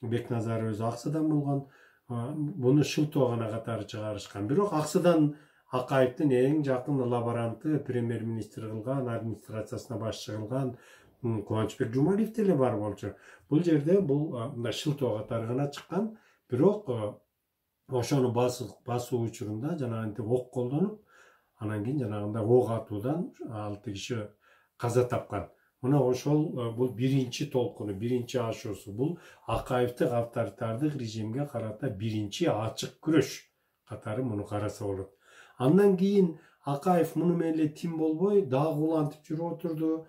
Бекназаров өзү Аксыдан болгон, буну шылтоо гана катары чыгарышкан. Бирок Аксыдан Акаевдин эң жакын лаборанты, премьер-министр кылган, администрациясына башчы кылган Кубанычбек Жумалиев деле бар болчу. Бул жерде бул мындай шылтоо катары гана чыккан. Бирок ошону басуу учурунда жанагынтип ок колдонуп, анан кийин жанагындай ок атуудан 6 киши каза тапкан. Мына ошол бул биринчи толкуну, биринчи ашуусу. Бул Акаевдик авторитардык режимге карата биринчи ачык күрөш катары муну караса болот. Андан кийин Акаев муну менен эле тим болбой, дагы улантып жүрүп отурду.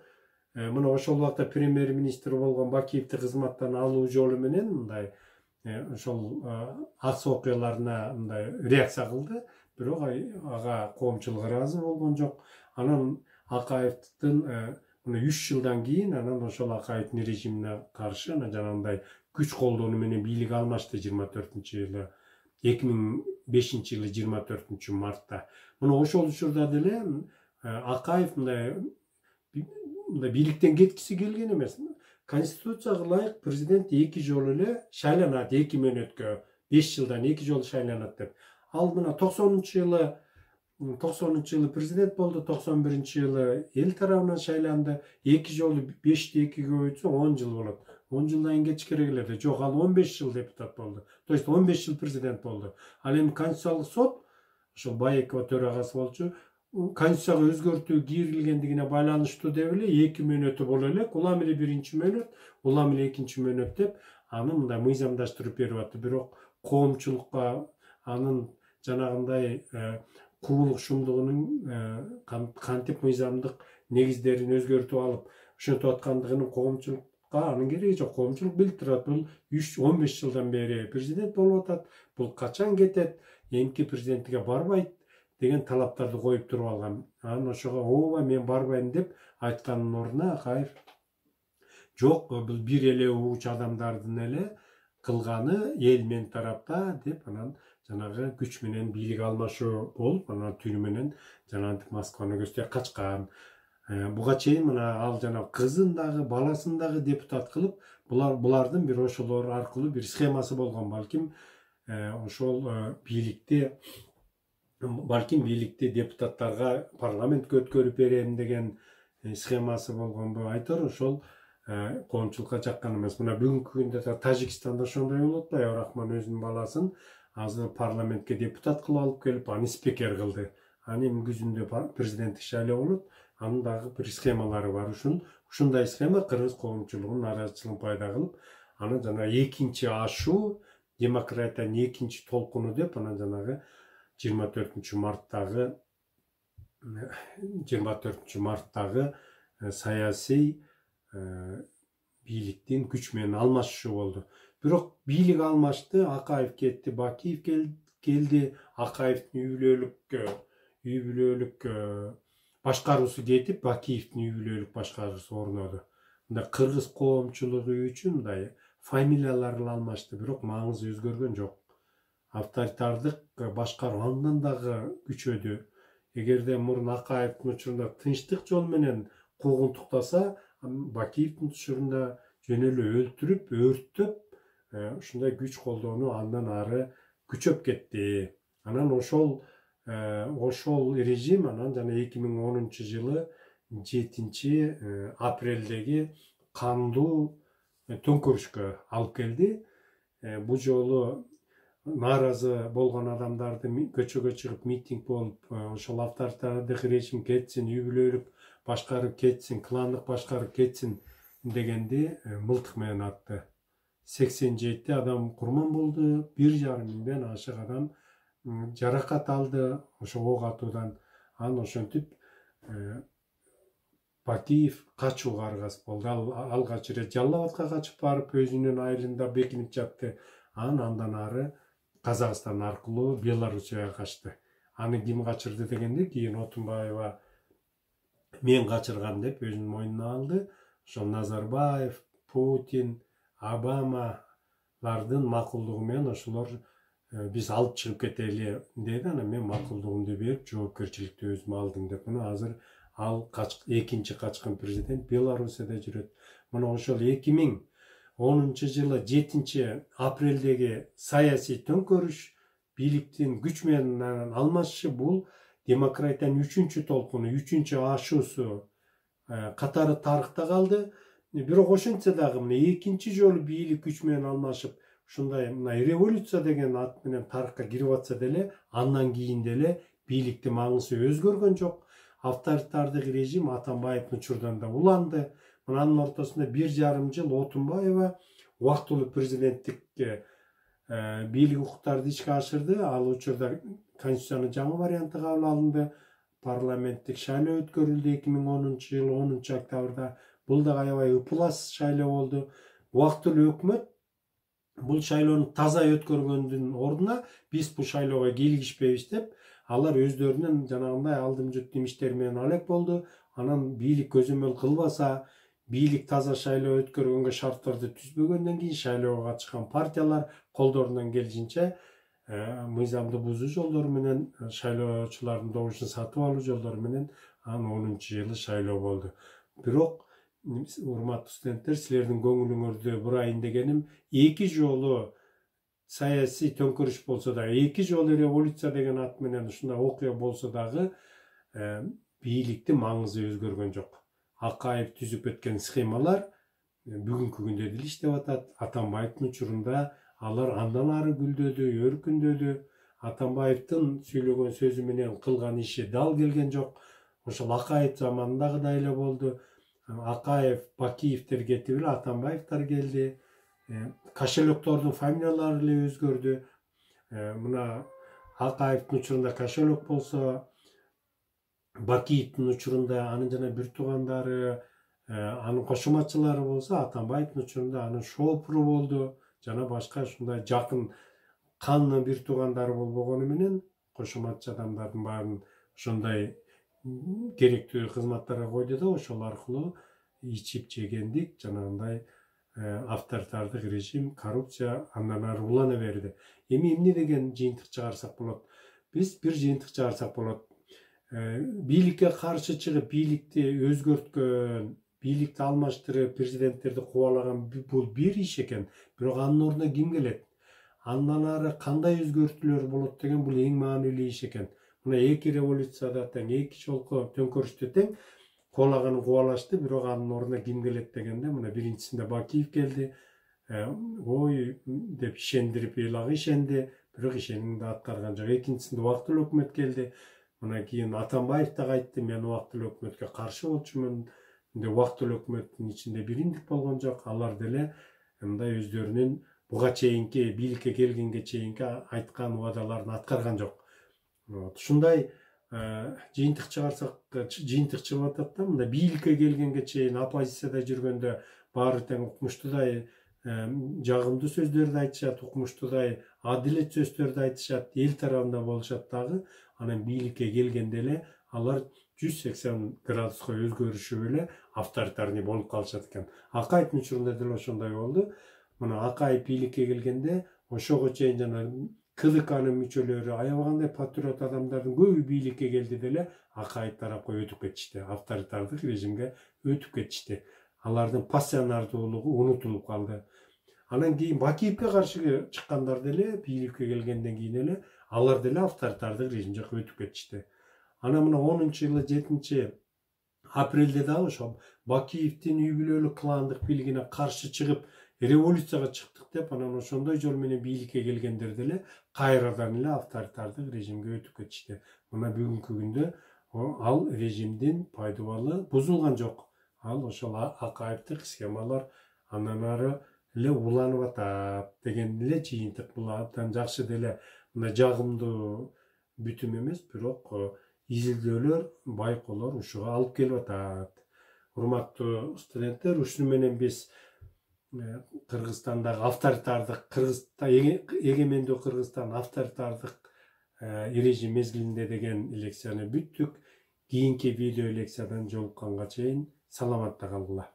Мына ошол убакта премьер-министр болгон Бакиевди кызматтан алуу жолу менен мындай ошол Аксы окуяларына мындай реакция кылды. Бирок ага коомчулук ыраазы болгон жок. Анан Акаевдин мына 3 жылдан кийин анан ошол Акаевдин режимине каршы жанагындай күч колдонуу менен бийлик алмашты 24-жылы. 2005-жылы 24 мартта. Мына ошол учурда деле Акаев мындай бийликтен кеткиси келген эмес. Конституцияга ылайык президент 2 жолу эле шайланат, 2 мөөнөткө, 5 жылдан 2 жолу шайланат деп. Ал мына 90-жылы президент болду, 91-жылы эл тарабынан шайланды. 2 жолу 5'ti 2'ge өтсө 10 жыл болот. 10 жылдан кийин кечкерээк эле. Жок, ал 15 жыл депутат болду. То есть 15 жыл президент болду. Ал эми Конституциялык сот, ошол Баекова төрагасы болчу, Конституцияга өзгөртүү кирилгендигине байланыштуу деп эле 2 мөөнөтү боло элек, улам эле 1-чи мөөнөт, улам эле 2-чи мөөнөт деп аны мындай мыйзамдаштырып берип атты. Бирок коомчулукка анын жанагындай куулук шумдугунун кантип мыйзамдык негиздерин өзгөртүп алып ошентип аткандыгын коомчулукка анын кереги жок. Коомчулук билип турат, бул 15 жылдан бери президент болуп атат, бул качан кетет, эмки президенттикке барбайт деген талаптарды коюп туруп алган. Анан ошого ооба мен барбайм деп айткандын ордуна Акаев жок, бул бир эле угуч адамдардын эле кылганы эл мен тарапта деп анан жанагы күч менен бийлик алмашуу болуп, анан түйүнү менен жанагынтип Москваны көздөй качкан. Буга чейин мына ал жана кызын дагы, баласын дагы депутат кылып, булардын бир ошолор аркылуу бир схемасы болгон. Балким ошол бийликти депутаттарга парламентке өткөрүп берем деген схемасы болгонбу айтор, ошол коомчулукка жаккан эмес. Мына бүгүнкү күндө Тажикстанда ошондой болуп атпайбы? Абдрахман өзүнүн баласын азыр парламентке депутат кылып алып келип, аны спикер кылды. Аны эми күзүндө президенттик шайлоо болот. Анын дагы бир схемалары бар. Ушундай схема кыргыз коомчулугунун наразычылыгын пайда кылып, аны жана экинчи ашуу, демократиянын экинчи толкуну деп, анан жанагы 24 марттагы саясий бийликтин күч менен алмашышы болду. Бирок бийлик алмашты, Акаев кетти, Бакиев келди. Акаевдин үй бүлөлүк башкаруусу кетип, Бакиевдин үй бүлөлүк башкаруусу орноду. Мындай кыргыз коомчулугу үчүн мындай фамилиялар алмашты, бирок маңызы өзгөргөн жок. Авторитардык башкаруу андан дагы күчөдү. Эгерде мурун Акаевдин учурунда тынчтык жол менен куугунтуктаса, Бакиевдин учурунда жөн эле өлтүрүп, өрттөп, ушундай күч колдоону андан ары күчөп кетти. Анан ошол режим анан жана 2010-жылы 7-апрелдеги кандуу төңкөрүшкө алып келди. Бул жолу нааразы болгон адамдарды көчөгө чыгып митинг болуп, ошол авторитардык режим кетсин, үй бүлөлүк башкарып кетсин, кландык башкарып кетсин дегенди мылтык менен атты. 87 адам курман болду, 1,5 миңден ашык адам жаракат алды ошо ок атуудан. Анан ошентип Бакиев качууга аргасып болду. Ал качуу эле Жалал Абадка качып барып, өзүнүн айылында бекинип жатты. Андан ары Казакстан аркылуу Белоруссияга качты. Аны ким качырды дегенде, кийин Отунбаева мен качыргам деп өзүнүн мойнуна алды. Ошол Назарбаев, Путин, Обамалардын макулдугу менен ошолор биз алып чыгып кетели деди. Анан мен макулдугумду берип, жоопкерчиликти өзүм алдым деп. Мына азыр ал экинчи качкан президент Белоруссияда жүрөт. Мына ошол 2010-жылы 7-апрелдеги саясий төңкөрүш, бийликтин күч менен алмашышы, бул демократиянын 3-чү толкуну, 3-чү ашуусу катары тарыхта калды. Бирок ошентсе дагы мына экинчи жолу бийлик күч менен алмашып, ушундай мына революция деген ат менен тарыхка кирип атса деле, андан кийин деле бийликтин маңызы өзгөргөн жок. Авторитардык режим Атамбаевдин учурунда уланды. Анын ортосунда 1,5 жыл Отунбаева убактылуу президенттикке бийлик укуктарды ишке ашырды. Ал учурда Конституциянын жаңы варианты кабыл алынды. Парламенттик шайлоо өткөрүлдү 2010-жылы 10-октябрда. Бул да аябай ыплас шайлоо болду. Убактылуу өкмөт бул шайлоону таза өткөргөндүн ордуна биз бул шайлоого кийлигишпейбиз деп, алар өздөрүнүн жанагындай алдымжыт иштери менен алек болду. Анан бийлик көзөмөл кылбаса, бийлик таза шайлоо өткөргөнгө шарттарды түзбөгөндөн кийин шайлоого катышкан партиялар колдорунан келишинче мыйзамды бузуу жолдору менен, шайлоочулардын добушун сатып алуу жолдору менен анын 10-жылы шайлоо болду. Бирок урматтуу студенттер, силердин көңүлүңөрдө бурайын дегеним, 2 жолу саясий төңкөрүш болсо да, 2 жолу революция деген ат менен ушундай окуя болсо дагы бийликтин маңызы өзгөргөн жок. Акаев түзүп өткөн схемалар бүгүнкү күндө деле иштеп атат. Атамбаевдин учурунда алар андан ары гүлдөдү, өркүндөдү. Атамбаевдин сүйлөгөн сөзү менен кылган иши дал келген жок. Ошол Акаев заманындагыдай эле болду. Акаев, Бакиевдер кетип эле Атамбаевдер келди. Кошелёктордун фамилиялары эле өзгөрдү. Мына Акаевдин учурунда кошелек болсо, Бакиевдин учурунда анын жана бир туугандары, анын кошуматчылары болсо, Атамбаевдин учурунда анын шоопуру болду, жана башка ушундай жакын канны бир туугандары болбогону менен кошуматчы адамдардын баарын ошондой керектүү кызматтарга койду да, ошол аркылуу ичип жегендик, жанагындай авторитардык режим, коррупция андан ары улана берди. Эми эмне деген жыйынтык чыгарсак болот? Биз бир жыйынтык чыгарсак болот. Бийликке каршы чыгып, бийликти өзгөрткөн, бийликти алмаштырып, президенттерди кубалаган бул бир иш экен. Бирок анын ордуна ким келет? Андан ары кандай өзгөртүүлөр болот деген бул эң маанилүү иш экен. Мына 2 революцияда тең, 2 жолку төңкөрүштө тең кубалаганын кубалашты, бирок анын ордуна ким келет дегенде, мына биринчисинде Бакиев келди. Ой деп ишендирип, ыйлагы ишенди, бирок ишенимди аткарган жок. Экинчисинде убактылуу өкмөт келди. Мына кийин Атамбаев да кайтты, мен убактылуу өкмөткө каршы болчумун. Убактылуу өкмөттүн ичинде бириндик болгон жок. Алар деле мындай өздөрүнүн буга чейинки бийликке келгенге чейинки айткан убадаларын аткарган жок. Ушундай жыйынтык чыгарсак, жыйынтык чыгып атат да, мында бийликке келгенге чейин оппозицияда жүргөндө баары тең укмуштуудай жагымдуу сөздөрдү айтышат, укмуштуудай адилет сөздөрдү айтышат, эл тарабында болушат дагы. Анан бийликке келгенде эле алар 180 градуска өзгөрүшүп эле авторитарный болуп калышат экен. Акаевдин учурунда деле ошондой болду. Мына Акаев бийликке келгенде ошого чейин жана КДКнын мүчөлөрү, аябагандай патриот адамдардын көбү бийликке келди деле Акаев тарапка өтүп кетишти, авторитардык режимге өтүп кетишти. Алардын пассионардуулугу унутулуп калды. Анан кийин Бакиевке каршы чыккандар деле бийликке келгенден кийин эле алар деле авторитардык режим жакка өтүп кетишти. Анан мына 10-жылы 7-апрелде дагы ошо Бакиевдин үй бүлөлүк кландык бийлигине каршы чыгып революцияга чыктык деп, анан ошондой жол менен бийликке келгендер деле кайрадан эле авторитардык режимге өтүп кетишти. Мына бүгүнкү күндө ал режимдин пайдубалы бузулган жок. Ал ошол Акаевдик схемалар андан ары эле уланып атат деген эле жыйынтык. Бул абдан жакшы деле мына жагымдуу бүтүм эмес, бирок изилдөөлөр, байкоолор ушуга алып келип атат. Урматтуу студенттер, ушуну менен биз Кыргызстандагы авторитардык, эгемендүү Кыргызстан авторитардык режим мезгилинде деген лекцияны бүттүк. Кийинки видео лекциядан жолукканга чейин саламатта калгыла.